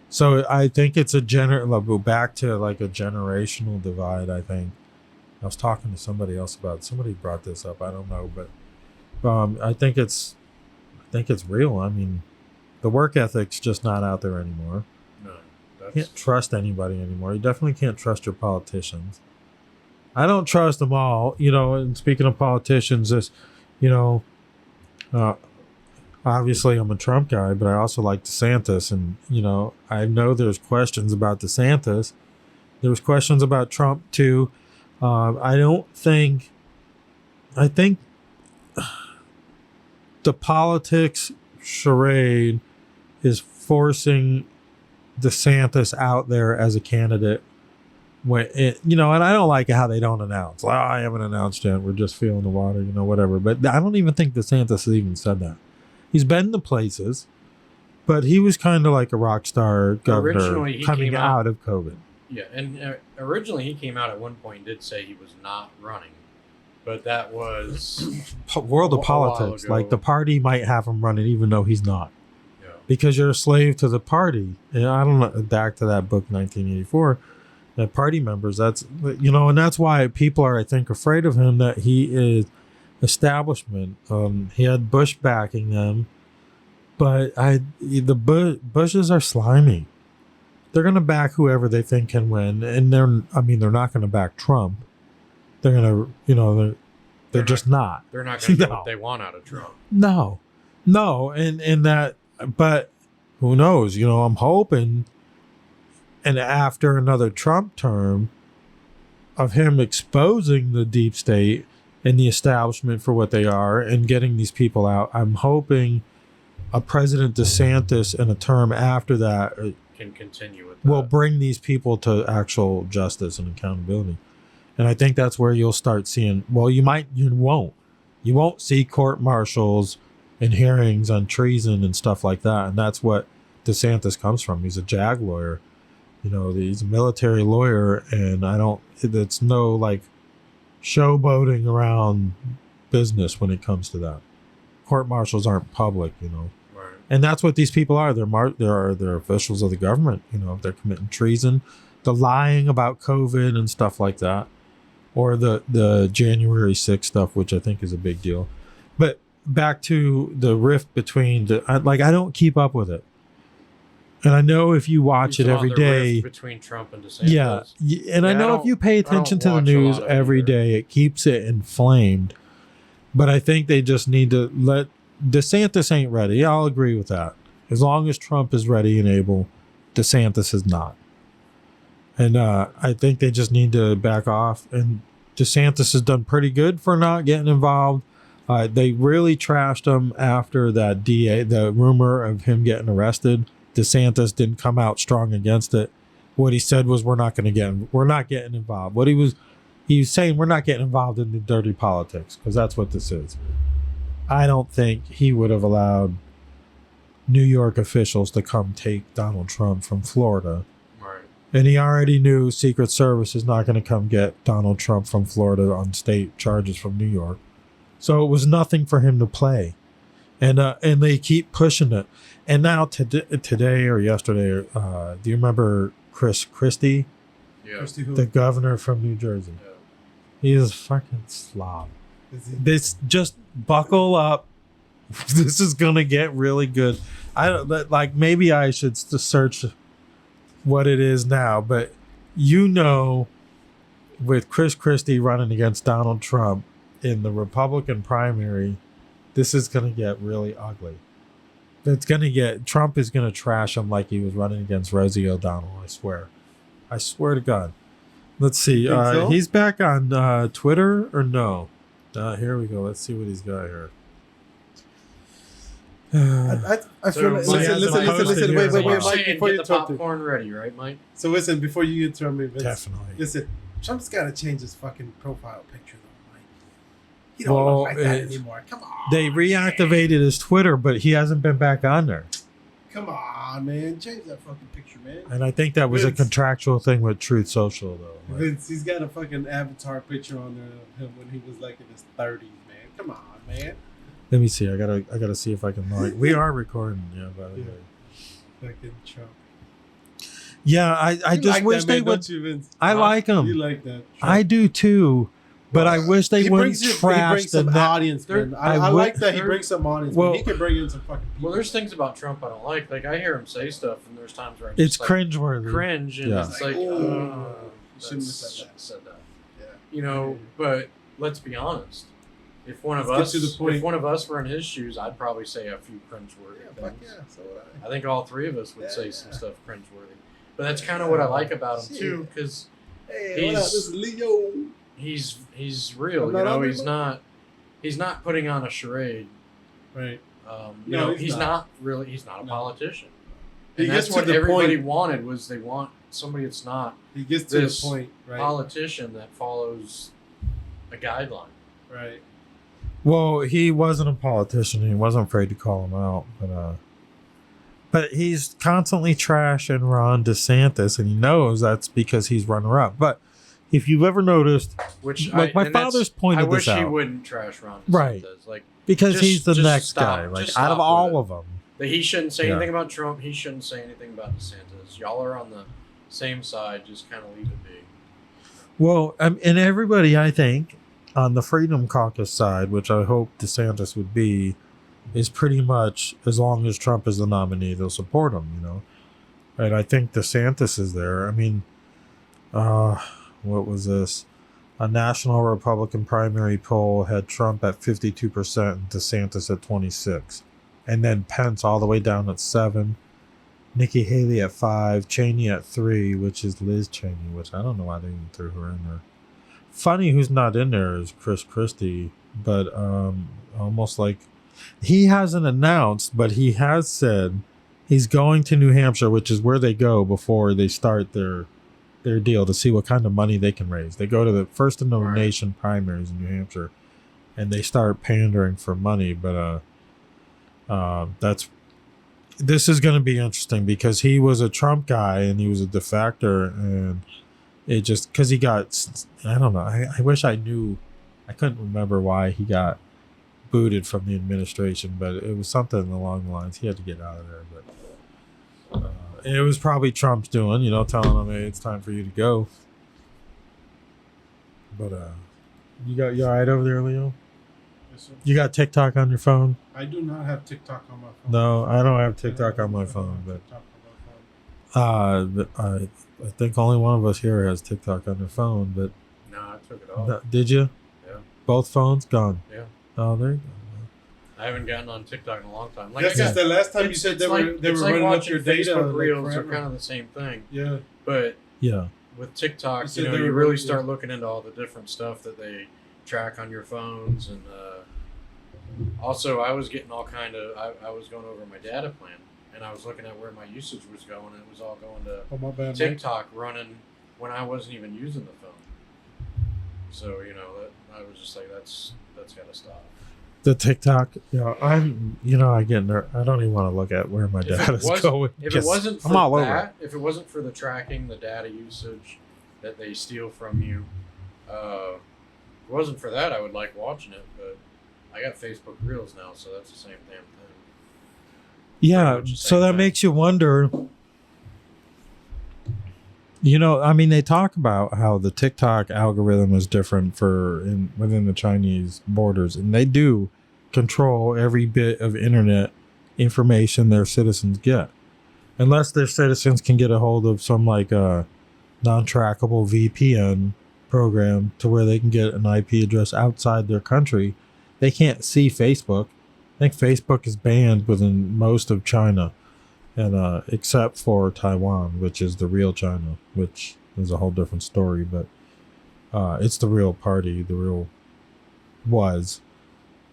So I think it's go back to like a generational divide, I think. I was talking to somebody else somebody brought this up, I don't know, but I think it's real. I mean, the work ethic's just not out there anymore. No, You can't trust anybody anymore. You definitely can't trust your politicians. I don't trust them all, and speaking of politicians, obviously I'm a Trump guy, but I also like DeSantis, and, I know there's questions about DeSantis. There's questions about Trump too. I think the politics charade is forcing DeSantis out there as a candidate. And I don't like how they don't announce. Well, I haven't announced yet. We're just feeling the water, whatever. But I don't even think DeSantis has even said that. He's been to places, but he was kind of like a rock star governor Originally, he coming came out- out of COVID. Yeah, and originally he came out at one point and did say he was not running, but that was World of a while politics. ago. Like the party might have him running even though he's not. Yeah. Because you're a slave to the party. And I don't know, back to that book 1984, that party members, that's and that's why people are, I think, afraid of him, that he is establishment. He had Bush backing them, but the Bushes are slimy. They're going to back whoever they think can win, and they're not going to back Trump. They're going to, they're just not. They're not going to get No. what they want out of Trump. No, and that, but who knows? I'm hoping, and after another Trump term, of him exposing the deep state and the establishment for what they are and getting these people out, I'm hoping a President DeSantis in a term after that Can continue with that. will bring these people to actual justice and accountability. And I think that's where you'll start seeing, well, you won't see court martials and hearings on treason and stuff like that. And that's what DeSantis comes from. He's a JAG lawyer. He's a military lawyer, and it's no like showboating around business when it comes to that. Court martials aren't public, Right. And that's what these people are. They're officials of the government. If they're committing treason, the lying about COVID and stuff like that, or the January 6th stuff, which I think is a big deal. But back to the rift between I don't keep up with it, and I know if you watch You it saw every the day, rift between Trump and DeSantis. and I Yeah, know if you pay attention to the watch a news lot of it every either. day, it keeps it inflamed. But I think they just need to let DeSantis ain't ready. I'll agree with that. As long as Trump is ready and able, DeSantis is not. And I think they just need to back off. And DeSantis has done pretty good for not getting involved. They really trashed him after that the rumor of him getting arrested. DeSantis didn't come out strong against it. What he said was, we're not getting involved. What he was saying, we're not getting involved in the dirty politics, because that's what this is. I don't think he would have allowed New York officials to come take Donald Trump from Florida. Right. And he already knew Secret Service is not going to come get Donald Trump from Florida on state charges from New York. So it was nothing for him to play. And they keep pushing it. And now today or yesterday, do you remember Chris Christie? Yeah. Christy who? The governor from New Jersey. Yeah. He is a fucking slob. Is he? This just buckle up. This is gonna get really good. I don't like. Maybe I should search what it is now, but with Chris Christie running against Donald Trump in the Republican primary, this is gonna get really ugly. Trump is gonna trash him like he was running against Rosie O'Donnell. I swear to God. Let's see. You think so? He's back on Twitter or no? Here we go. Let's see what he's got here. I So, feel Mike, listen. Wait, Mike, Mike, saying before get you the talk to. popcorn ready, right, Mike? So listen, before you interrupt me, Vince, Definitely. listen, Trump's got to change his fucking profile picture, though, Mike. He don't Well, look like that anymore. Come on. They reactivated his Twitter, but he hasn't been back on there. Come on, man. Change that fucking picture, man. And I think that was a Vince. contractual thing with Truth Social, though. Like, Vince, he's got a fucking avatar picture on there of him when he was like in his 30s, man. Come on, man. let me see. I gotta see if I can like. We are recording, yeah. By the Yeah. way. Fucking Trump. Yeah, I You just like wish that, they man, would. don't you, Vince? I like You him. like that. Trump. I do too, but I wish they He wouldn't brings trash the some audience, There- man. I I would- like that he there- brings some audience. Well- Well, he can bring in some fucking people. Well, there's things about Trump I don't like. Like I hear him say stuff, and there's times where I'm It's just like, cringeworthy. cringe, and Yeah. it's like, Oh, shouldn't have that's- said that. Yeah. You know, but let's be honest. If one of Let's get us, to the point. if one of us were in his shoes, I'd probably say a few cringeworthy Yeah, fuck things. yeah. So would I. I think all three of us would Yeah. say some stuff cringeworthy. But that's kind of what I like about him Shit. too, because Hey, what up? This is Leo. he's real. I'm You not know, on he's there, not putting on a charade. Right. You No, know, he's he's not. he's not a No. politician. He And gets that's to what the everybody point. wanted was they want somebody that's not He gets to This the point. Right. politician that follows a guideline. Right. Well, he wasn't a politician. He wasn't afraid to call him out, but he's constantly trashing Ron DeSantis, and he knows that's because he's runner-up. But if you've ever noticed, Which like my father's pointed I wish this he out, wouldn't trash Ron DeSantis. Right. Like because just- he's the just next stop. guy. Like Just out of stop all with it. of them, that he shouldn't say Yeah. anything about Trump. He shouldn't say anything about DeSantis. Y'all are on the same side. Just kind of leave it be. well, and everybody, I think, on the Freedom Caucus side, which I hope DeSantis would be, is pretty much as long as Trump is the nominee, they'll support him. You know, and I think DeSantis is there. I mean, what was this? A national Republican primary poll had Trump at 52% and DeSantis at 26%. And then Pence all the way down at 7%. Nikki Haley at 5%. Cheney at 3%, which is Liz Cheney, which I don't know why they even threw her in there. Funny who's not in there is Chris Christie, but almost like he hasn't announced, but he has said he's going to New Hampshire, which is where they go before they start their deal to see what kind of money they can raise. They go to the first in the Right. nation primaries in New Hampshire, and they start pandering for money. But this is going to be interesting because he was a Trump guy and he was a defector, and it just because he got, I don't know. I wish I knew. I couldn't remember why he got booted from the administration, but it was something along the lines he had to get out of there. But it was probably Trump's doing, you know, telling him, "Hey, it's time for you to go." But you all right over there, Leo? Yes, sir. You got TikTok on your phone? I do not have TikTok on my phone. No, I don't have TikTok on my phone, but I think only one of us here has TikTok on their phone. But No, I took it off. did you? Yeah. Both phones gone. Yeah. Oh, there you go. I haven't gotten on TikTok in a long time. Like Yes, I since got, the last time you it's- said it's they like, were it's like running up watching your data. Facebook like, Reels are forever. kind of the same thing. Yeah. But Yeah. with TikTok, You said you know, they you were really running- start looking into all the different stuff that they track on your phones, and also I was getting all kind of. I was going over my data plan, and I was looking at where my usage was going, and it was all going to Oh, my bad, Mike. TikTok running when I wasn't even using the phone. So you know that I was just like, that's got to stop. The TikTok, I get I don't even want to look at where my If it data's was- going. If it Just- wasn't for I'm all over that, if it wasn't for the tracking, the data usage that they steal from you, if it wasn't for that, I would like watching it. But I got Facebook Reels now, so that's the same damn thing. Yeah, much the so same that thing. makes you wonder. I mean, they talk about how the TikTok algorithm is different within the Chinese borders, and they do control every bit of internet information their citizens get, unless their citizens can get a hold of some like non-trackable VPN program to where they can get an IP address outside their country. They can't see Facebook. I think Facebook is banned within most of China, and except for Taiwan, which is the real China, which is a whole different story. But it's the real party, the real was.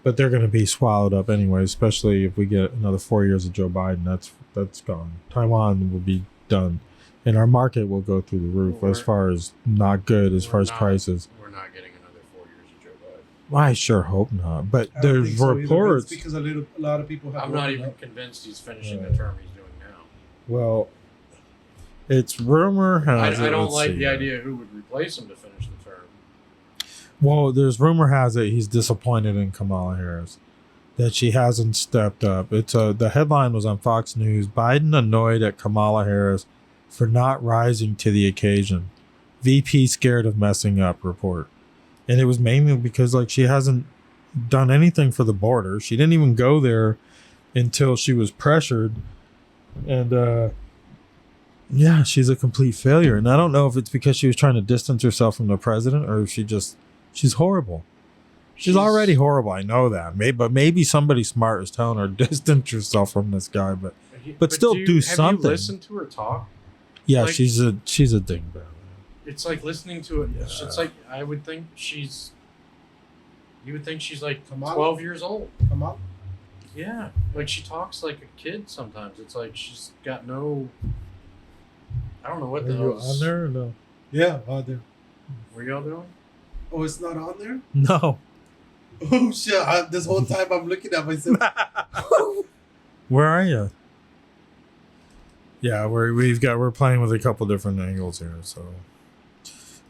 But they're going to be swallowed up anyway, especially if we get another 4 years of Joe Biden. That's gone. Taiwan will be done, and our market will go through the roof as far as not good as far as prices. We're not getting another 4 years of Joe Biden. Well, I sure hope not. But I don't there's think so either, reports. Vince, because a lot of people have. I'm not woken even up. convinced he's finishing the term he's doing now. Well, it's rumor has I it. don't let's like see. the idea who would replace him to finish the term. Well, there's rumor has it he's disappointed in Kamala Harris, that she hasn't stepped up. The headline was on Fox News. Biden annoyed at Kamala Harris for not rising to the occasion. VP scared of messing up report. And it was mainly because like she hasn't done anything for the border. She didn't even go there until she was pressured. And yeah, she's a complete failure. And I don't know if it's because she was trying to distance herself from the president or if she's horrible. She's already horrible. I know that. But maybe somebody smart is telling her distance yourself from this guy. But still do something. Have you listened to her talk? Yeah, Like- she's a dingbat. It's like listening to it. Yeah. It's like I would think she's. You would think she's like Kamala? 12 years old. Come on. Yeah, like she talks like a kid sometimes. It's like she's got no. I don't know what Are the you hell. on there or no? Yeah, there. What are y'all doing? Oh, it's not on there. No. Oh shit! This whole time I'm looking at myself. Where are you? Yeah, we're playing with a couple different angles here, so.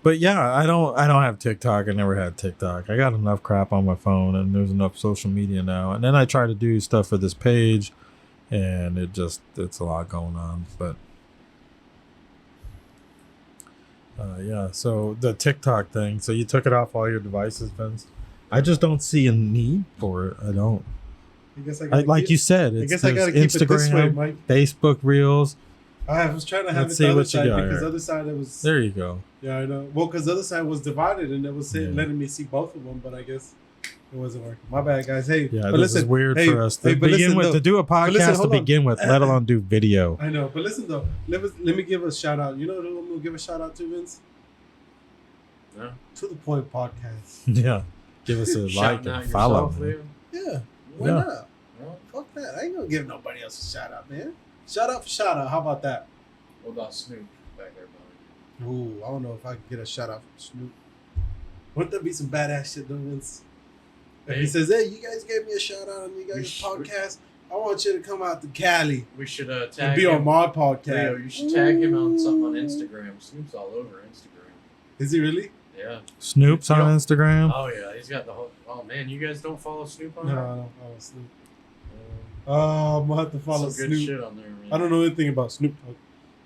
But yeah, I don't have TikTok. I never had TikTok. I got enough crap on my phone, and there's enough social media now. And then I try to do stuff for this page, and it's a lot going on. But yeah, so the TikTok thing. So you took it off all your devices, Vince. I just don't see a need for it. I don't. I guess Like you said, it's I gotta keep Instagram, it this way, Mike. Facebook Reels. I was trying to have Let's it see the other what you side got because here. the other side it was. There you go. Yeah, I know. Well, because the other side was divided and it was Yeah. letting me see both of them, but I guess it wasn't working. My bad, guys. Hey, Yeah, but this is weird for us to but begin with. though. To do a podcast listen, to hold on. begin with, let alone do video. I know, but listen though. Let me give a shout out. You know who I'm gonna give a shout out to, Vince? No. To the Point Podcast. Yeah, give us a like Shouting and out follow. yourself, man. Leo? Yeah, why Yeah. not? No? Fuck that. I ain't gonna give nobody else a shout out, man. Shout out for shout out. How about that? What about Snoop back there behind Ooh, I don't know if I could get a shout out from Snoop. Wouldn't that be some badass shit, though, Vince? If he Hey. says, "Hey, you guys gave me a shout out on you guys' should- podcast. I want you to come out to Cali you? We should and tag be him. on my podcast." Leo, you should tag him on something on Instagram. Snoop's all over Instagram. Is he really? Yeah. Snoop's on Yeah. Instagram. Oh yeah, he's got the whole. Oh man, you guys don't follow Snoop on No, there? I don't follow Snoop. Oh, I'm gonna have to follow Some good Snoop. shit on there, man. I don't know anything about Snoop Dogg.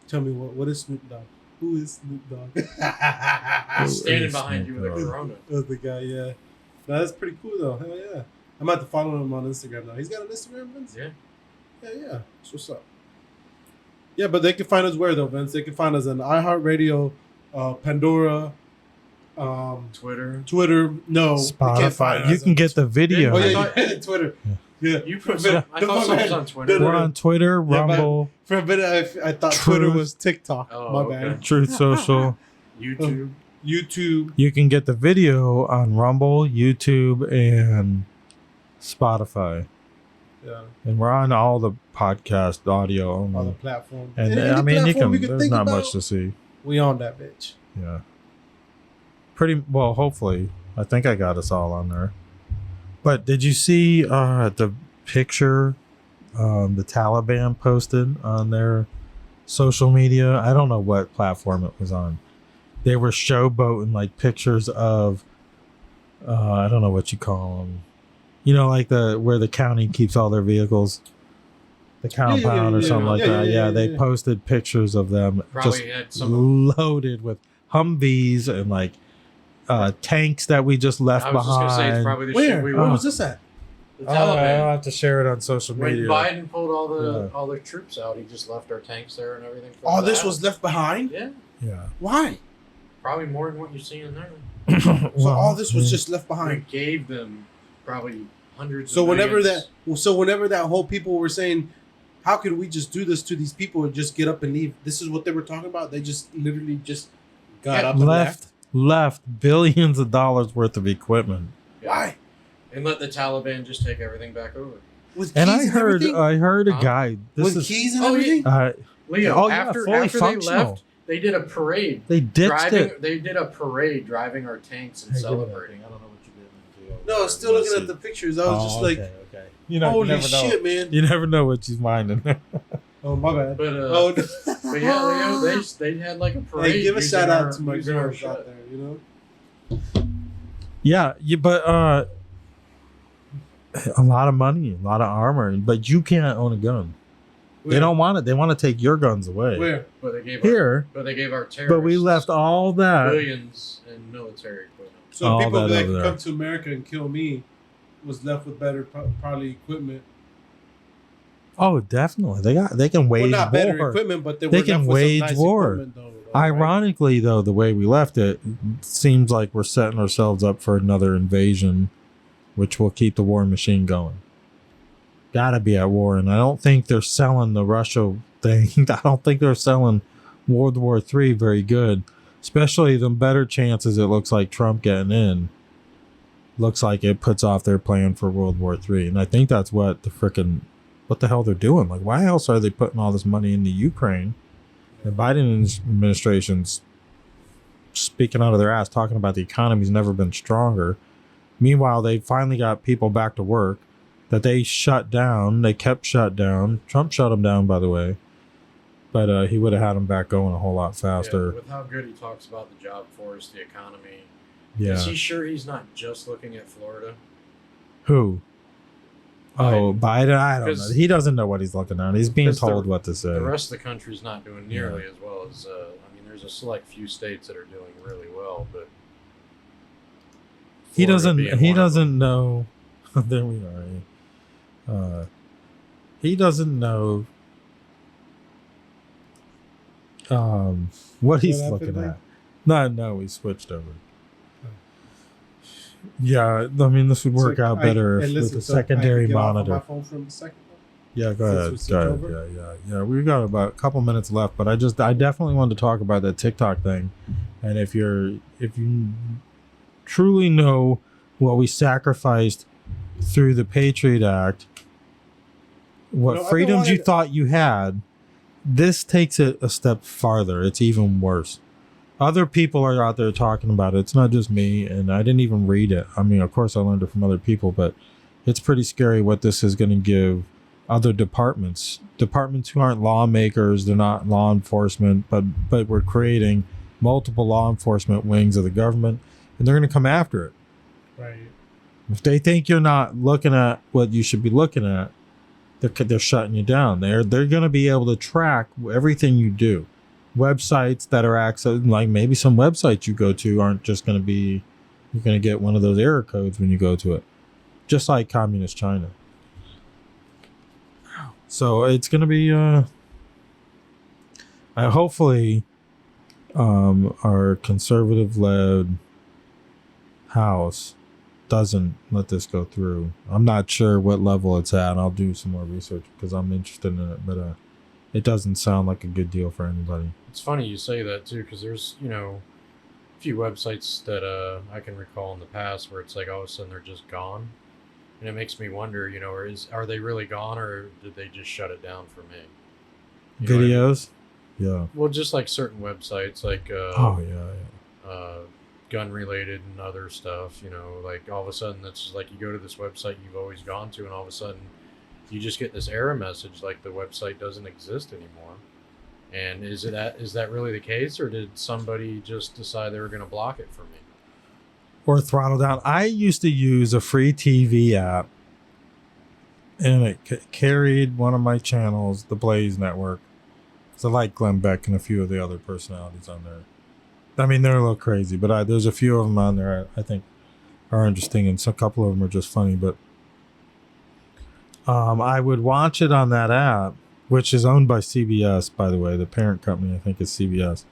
Tell me what is Snoop Dogg? Who is Snoop Dogg? He's standing is behind you Snoop with a Dogg? Corona. That's the guy, yeah. No, that's pretty cool though. Hell yeah. I'm about to follow him on Instagram now. He's got an Instagram, Vince? Yeah. Yeah. That's what's up. Yeah, but they can find us where though, Vince? They can find us on iHeartRadio, Pandora, Twitter. Twitter. No, they can't find Spotify. You us can on- get the video. Oh I yeah, thought- yeah, Twitter. Yeah. You put For a some, bit- I thought no, something was man. on Twitter. No, We're on Twitter, Yeah, but- Rumble, For a bit, I thought Truth. Twitter was TikTok. Oh, My okay. bad. Truth Social. YouTube. YouTube. You can get the video on Rumble, YouTube, and Spotify. Yeah. And we're on all the podcast audio On the only. platform. And Any I mean, you platform can. could There's think not about, much to see. We on that bitch. Yeah. Pretty well. Hopefully, I think I got us all on there. But did you see the picture the Taliban posted on their social media? I don't know what platform it was on. They were showboating like pictures of I don't know what you call them. You know, like where the county keeps all their vehicles. the compound or something like that. Yeah, they posted pictures of them Probably just had some. loaded with Humvees and like tanks that we just left I was just behind. gonna say it's probably the Where? shit we Where want. was this at? The I'll Taliban. have to share it on social When media. Biden pulled all the Yeah. all the troops out, he just left our tanks there and everything. For All the this house. was left behind? Yeah, Yeah. Why? probably more than what you're seeing there. So all this was just left We behind. gave them probably hundreds. So of whenever millions. that whole people were saying, how could we just do this to these people and just get up and leave? This is what they were talking about. They just literally just got up and left billions of dollars worth of equipment. Why? And let the Taliban just take everything back over. With And keys everything? I heard a Huh? guy. This With is keys and Oh, yeah. everything? Leo, Oh, yeah, after fully they functional. left, they did a parade. they ditched driving, it. They did a parade driving our tanks and celebrating. I don't know what you did. No, I was still looking at the pictures. I was just like, okay. You know, holy you never know. shit, man. You never know what she's minding. Oh, my bad. But Oh, but yeah, Leo, they had like a parade. hey, give a using shout out our- to my using our girls shit. out there, you know? Yeah, but a lot of money, a lot of armor, but you can't own a gun. They Where? don't want it. They want to take your guns away. Where? But they gave Here, but they gave our terrorists. but we left all that. billions in military equipment. So All people that that over could there. come to America and kill me was left with better, probably equipment. Oh, definitely. They can wage Well, not better war. equipment, but they They were can left with wage some nice war. equipment, though, right? Ironically, though, the way we left it seems like we're setting ourselves up for another invasion, which will keep the war machine going. Gotta be at war, and I don't think they're selling the Russia thing. I don't think they're selling World War III very good, especially the better chances it looks like Trump getting in. Looks like it puts off their plan for World War III, and I think that's what the hell they're doing. Like, why else are they putting all this money into Ukraine? The Biden administration's speaking out of their ass, talking about the economy's never been stronger. Meanwhile, they finally got people back to work that they shut down. They kept shut down. Trump shut them down, by the way. But he would have had them back going a whole lot faster. Yeah, with how good he talks about the job force, the economy. Yeah. Is he sure he's not just looking at Florida? Who? Oh, Biden. I don't know. 'Cause- He doesn't know what he's looking at. He's being 'cause told what to say. The rest of the country's not doing nearly as well as. I mean, there's a select few states that are doing really well, but He Florida doesn't. being He one of doesn't know. There we are. He doesn't know. What he's What looking happened at. No, we switched over. Yeah, I mean, this would work out better with the secondary monitor. My phone from the second one? Yeah, go Since we ahead. switched Go ahead. over? Yeah. We've got about a couple minutes left, but I definitely wanted to talk about that TikTok thing. And if you truly know what we sacrificed through the Patriot Act, what No, I've been freedoms you wanting- thought you had, this takes it a step farther. It's even worse. Other people are out there talking about it. It's not just me, and I didn't even read it. I mean, of course, I learned it from other people, but it's pretty scary what this is going to give other departments who aren't lawmakers. They're not law enforcement, but we're creating multiple law enforcement wings of the government, and they're going to come after it. Right. If they think you're not looking at what you should be looking at, they're shutting you down. They're going to be able to track everything you do. Websites that are accessed, like maybe some websites you go to aren't just going to be, you're going to get one of those error codes when you go to it, just like communist China. So it's going to be, hopefully, our conservative-led House doesn't let this go through. I'm not sure what level it's at. I'll do some more research because I'm interested in it, but it doesn't sound like a good deal for anybody. It's funny you say that too, because there's a few websites that I can recall in the past where it's like all of a sudden they're just gone, and it makes me wonder, are they really gone or did they just shut it down for me? You know what I mean? Videos, yeah. Well, just like certain websites, like gun related and other stuff. Like all of a sudden it's just like you go to this website you've always gone to, and all of a sudden you just get this error message like the website doesn't exist anymore. And is that really the case, or did somebody just decide they were going to block it for me? Or throttle down. I used to use a free TV app, and it carried one of my channels, the Blaze Network. So I like Glenn Beck and a few of the other personalities on there. I mean, they're a little crazy, but there's a few of them on there I think are interesting, and a couple of them are just funny. But I would watch it on that app, which is owned by CBS, by the way. The parent company, I think, is CBS.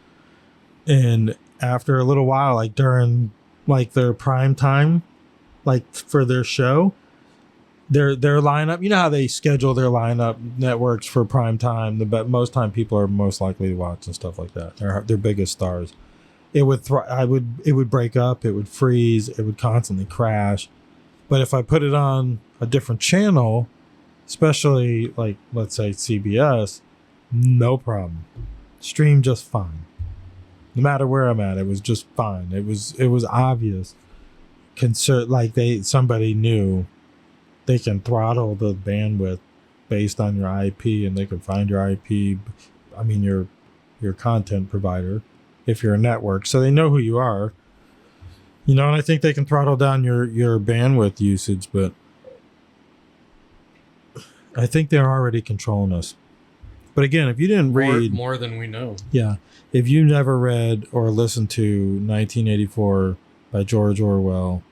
And after a little while, like during like their prime time, like for their show, their lineup, you know how they schedule their lineup networks for prime time, most time people are most likely to watch and stuff like that. They're biggest stars. It would it would break up, it would freeze, it would constantly crash. But if I put it on a different channel, especially like let's say CBS, no problem. Stream just fine. No matter where I'm at, it was just fine. It was obvious. Somebody knew they can throttle the bandwidth based on your IP, and they can find your IP. I mean your content provider, if you're a network, so they know who you are. You know, and I think they can throttle down your bandwidth usage, but I think they're already controlling us. But again, if you didn't read more than we know, yeah, if you never read or listened to 1984 by George Orwell,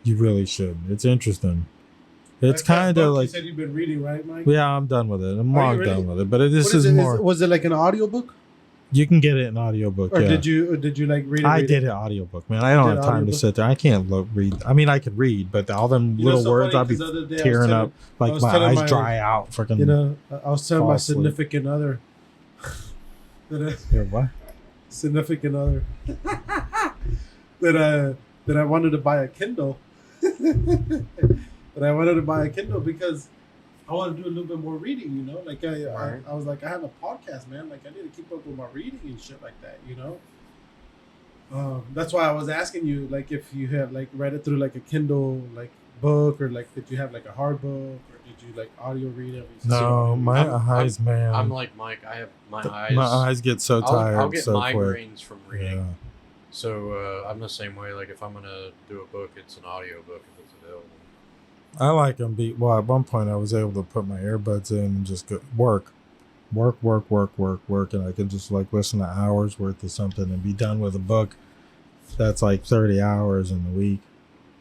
you really should. It's interesting. It's kind of like you said you've been reading, right, Mike? Yeah, I'm done with it. I'm long done with it. But this is it? more. Was it like an audiobook? You can get it in audiobook. Or yeah. did you like read it? I did it audiobook, man. I don't have time to sit there. I can't read. I mean, I could read, but all them little words, I'd be tearing up. Like my eyes dry out. Freaking. You know, I was telling my significant other. What? Significant other. that I wanted to buy a Kindle. That I wanted to buy a Kindle because I want to do a little bit more reading, you know? Like I was like, I have a podcast, man. Like I need to keep up with my reading and shit like that, you know? That's why I was asking you, like, if you had like read it through like a Kindle like book, or like did you have like a hard book, or did you like audio read it? No, my eyes, man. I'm like Mike. I have my eyes. My eyes get so tired. I'll get so migraines quick. from reading. Yeah. So I'm the same way. Like if I'm gonna do a book, it's an audio book if it's available. I like them. Well, at one point I was able to put my earbuds in and just go work, and I can just like listen to hours worth of something and be done with a book. That's like 30 hours in a week,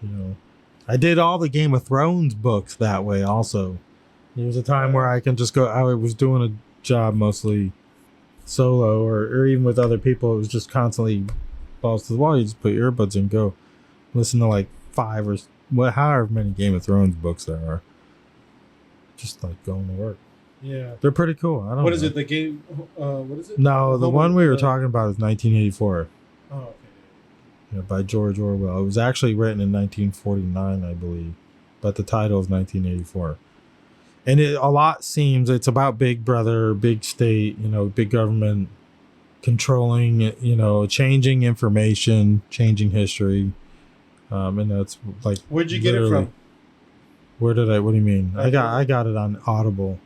you know. I did all the Game of Thrones books that way also. There was a time where I can just go. I was doing a job mostly solo, or even with other people. It was just constantly balls to the wall. You just put earbuds in, go listen to like 5 or however many Game of Thrones books there are. Just like going to work. Yeah, they're pretty cool. I don't know. What is it? The game? What is it? No, the one we were talking about is 1984. Oh, okay. Yeah, by George Orwell. It was actually written in 1949, I believe, but the title is 1984. And a lot seems it's about Big Brother, big state, you know, big government controlling, you know, changing information, changing history. And that's like. Where'd you get it from? What do you mean? I got it on Audible.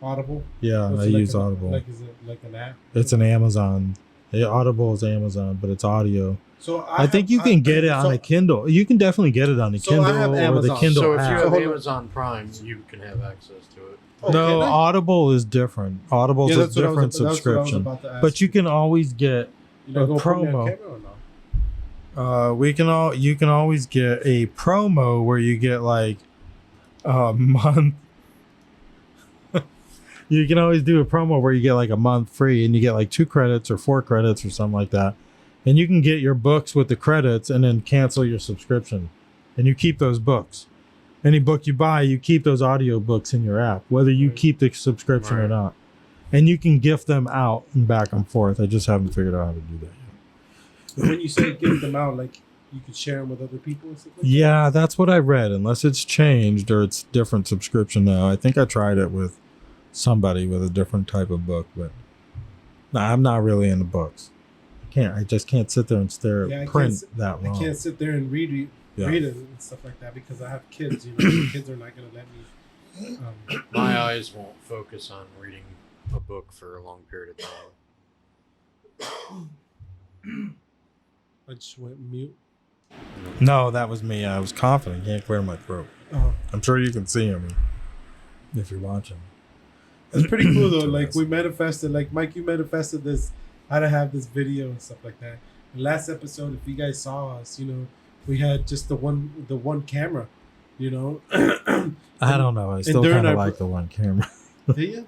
Audible? Yeah, I use Audible. Like, is it like an app? It's an Amazon. Audible is Amazon, but it's audio. So I think you can get it on a Kindle. You can definitely get it on the Kindle or the Kindle so if app. you have Amazon Prime, you can have access to it. Oh, no, Audible is different. Audible's a different subscription. But you can always get a promo. You can always get a promo where you get like a month. You can always do a promo where you get like a month free, and you get like 2 credits or 4 credits or something like that. And you can get your books with the credits and then cancel your subscription. And you keep those books. Any book you buy, you keep those audio books in your app, whether you keep the subscription or not. And you can gift them out and back and forth. I just haven't figured out how to do that yet. When you say gift them out, like you could share them with other people and stuff like yeah, that's what I read, unless it's changed or it's different subscription now. I think I tried it with somebody with a different type of book, but no, I'm not really into books. I just can't sit there and stare at print that long. I can't sit there and read it and stuff like that because I have kids. You know, kids are not going to let me. My eyes won't focus on reading a book for a long period of time. I just went mute. No, that was me. I was confident. I can't clear my throat. I'm sure you can see me. if you're watching. It's pretty cool though. Like Interesting. we manifested, like Mike, you manifested this, how to have this video and stuff like that. The last episode, if you guys saw us, we had just the one camera, I don't know. I still during kind of our- like the one camera. Do you?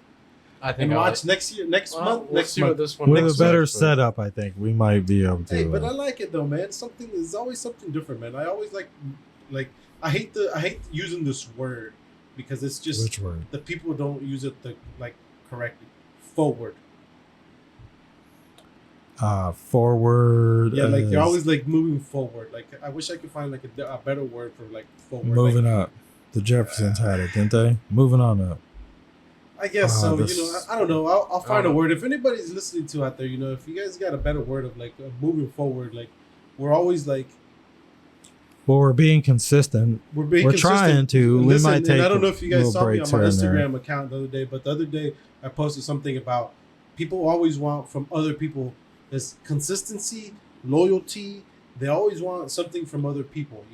I think And I watch next month, we'll next see what month. this one With a looks better like, but- setup, I think we might be able to. Hey, but I like it though, man. There's always something different, man. I always like I hate using this word because it's just which word? the people don't use it correctly. Forward. Forward. Yeah, like you're is always like moving forward. Like I wish I could find like a better word for like forward. moving like, up. The Jeffersons had it, didn't they? Moving on up. I guess so. this- I don't know. I'll find a know. word. If anybody's listening to out there, if you guys got a better word of like moving forward, like we're always like Well, we're being consistent. we're being We're consistent. trying to. We Listen, might and take I don't know if you guys little saw me on breaks my here and there. Instagram account the other day, but the other day I posted something about people always want from other people this consistency, loyalty. They always want something from other people,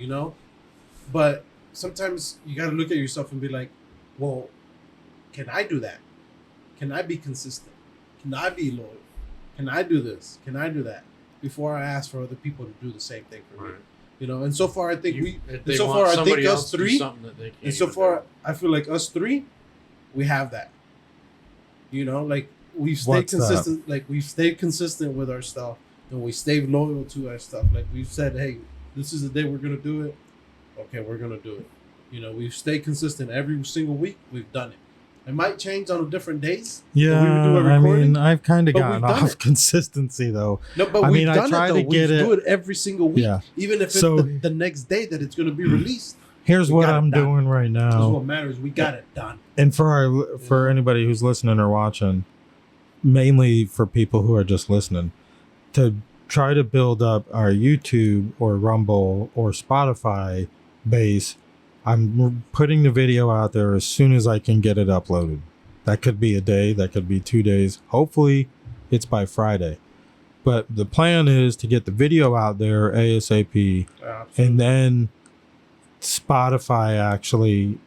But sometimes you got to look at yourself and be like, well, can I do that? Can I be consistent? Can I be loyal? Can I do this? Can I do that? Before I ask for other people to do the same thing for me. Right. And so far I think If they so want far I somebody think else us to do three, something that they can't and so even far do. I feel like us three, we have that. Like we've stayed What's that? consistent. Like we've stayed consistent with our stuff, and we stayed loyal to our stuff. Like we've said, hey, this is the day we're gonna do it. Okay, we're gonna do it. We've stayed consistent every single week. We've done it. It might change on different days. Yeah, when we do a I recording, mean, I've kind of but gotten we've done off it. consistency though. No, but I we've mean, I done try it though. to get we it- do it every single week, Yeah. even if it's So- the next day that it's gonna be released. Here's We what got it I'm done. doing right That's now. what matters. We got it done. And for anybody who's listening or watching, mainly for people who are just listening, to try to build up our YouTube or Rumble or Spotify base, I'm putting the video out there as soon as I can get it uploaded. That could be a day, that could be 2 days. Hopefully it's by Friday. But the plan is to get the video out there ASAP, and then Spotify actually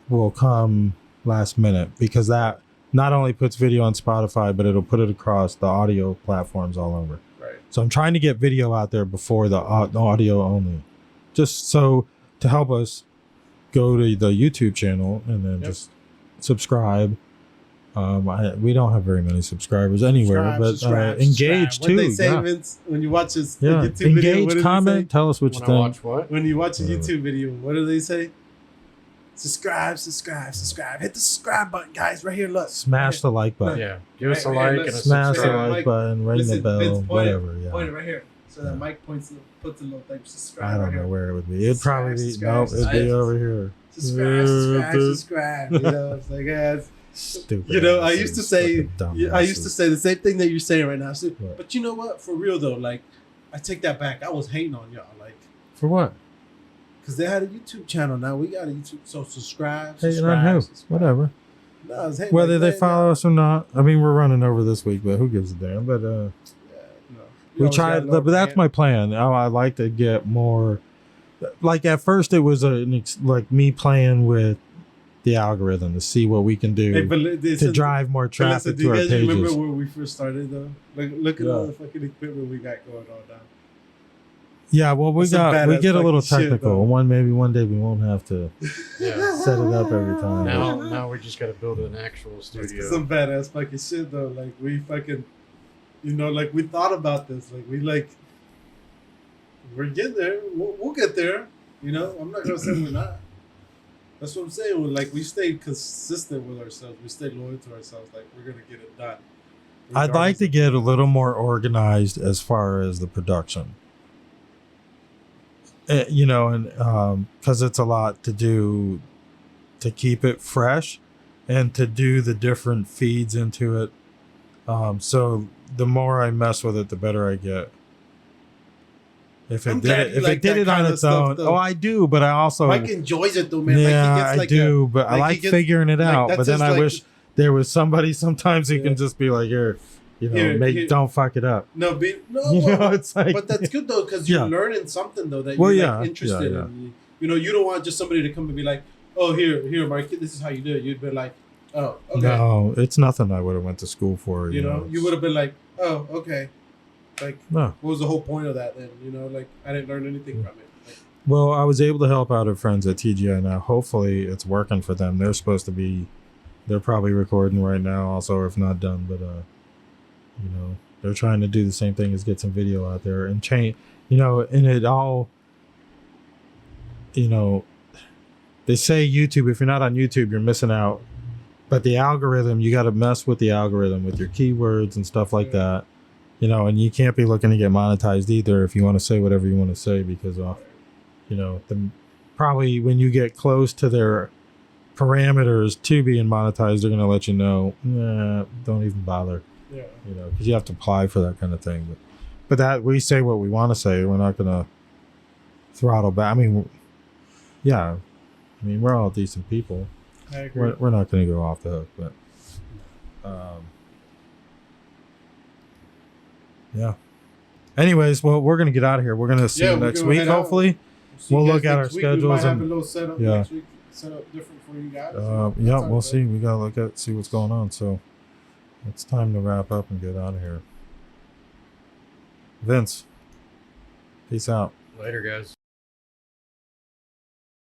will come last minute, because that not only puts video on Spotify, but it'll put it across the audio platforms all over. Right. So I'm trying to get video out there before the audio only, just so to help us go to the YouTube channel and then Yep. just subscribe. We don't have very many subscribers anywhere, Subscribe, but engage subscribe. What they too. say, Yeah, Vince, when you watch this yeah. YouTube video, what Engage, does it comment, say? tell us what you When I think. watch what? When you watch a Whatever. YouTube video, what do they say? Subscribe. Hit the subscribe button, guys. Right here, look. Smash the like button. Yeah, give us a Right, right, like let's and a Smash the subscribe. like Mike, button, ring Listen, the bell, Vince, point whatever. Point it Yeah, right here, so that Mike puts a little thing. Subscribe. I right don't know here. where it would be. It'd probably be Subscribe, nope. It'd be subscribe. over here. Subscribe. It's like, yeah, Stupid. I used to asses, say, fucking dumb I used to asses. say the same thing that you're saying right now. So, What? but you know what? For real though, like, I take that back. I was hating on y'all, like, For what? because they had a YouTube channel. Now we got a YouTube. So subscribe. Hating on who? subscribe. Whatever. No, I was hating Whether like they that, follow us or not. I mean, we're running over this week, but who gives a damn? But Yeah, no. we always tried, gotta know but that's man. my plan. I like to get more. Like at first, it was like me playing with the algorithm to see what we can do Hey, but to drive more traffic to our do you guys remember pages. where we first started though? Look at Yeah. all the fucking equipment we got going on now. Yeah, well, we That's some badass get a little fucking shit, technical. though. one day we won't have to Yeah. set it up every time. Now we just got to build an actual It's studio. some badass fucking shit though. Like we fucking, like we thought about this. Like we're getting there. We'll get there. I'm not gonna say we're not. That's what I'm saying. We stayed consistent with ourselves. We stayed loyal to ourselves. Like we're gonna get it done. I'd like to get a little more organized as far as the production. And because it's a lot to do to keep it fresh and to do the different feeds into it. So the more I mess with it, the better I get. If I'm it did glad it, you if like it did that it on kind of its stuff, own, though. I do. But I also, Mike enjoys it though, man. yeah, Like he gets I do. But I like, like he gets- figuring it like, out. that's But then his, I like- wish there was somebody sometimes who Yeah. can just be like, here, Here. don't fuck it up. no, It's like, but that's good though because you're Yeah. learning something though that Well, you're yeah, like, interested yeah. in. You don't want just somebody to come and be like, oh, here, Mark, this is how you do it. You'd been like, oh, okay. No, it's nothing I would have went to school for. You know, you would have been like, oh, okay. Like, no. what was the whole point of that then? You know, like, I didn't learn anything from it. Like, Well, I was able to help out our friends at TGI now. Hopefully, it's working for them. They're supposed to be, they're probably recording right now, also, or if not done. But you know, they're trying to do the same thing as get some video out there and change. You know, and it all. You know, they say YouTube. If you're not on YouTube, you're missing out. But the algorithm, you got to mess with the algorithm with your keywords and stuff like that. You know, and you can't be looking to get monetized either if you want to say whatever you want to say because you know, probably when you get close to their parameters to being monetized, they're going to let you know, nah, don't even bother. yeah. You know, because you have to apply for that kind of thing. But that we say what we want to say. We're not going to throttle back. I mean, yeah. I mean, we're all decent people. I agree. We're not going to go off the hook, but yeah. Anyways, well, we're going to get out of here. We're going to see you we're next gonna week, head out. hopefully. See you We'll guys look at next our week. We schedules might have and- a little setup yeah. next week. Set up different for you guys. Yeah, That's we'll our see. thing. We got to look at, see what's going on. So it's time to wrap up and get out of here. Vince, peace out. Later, guys.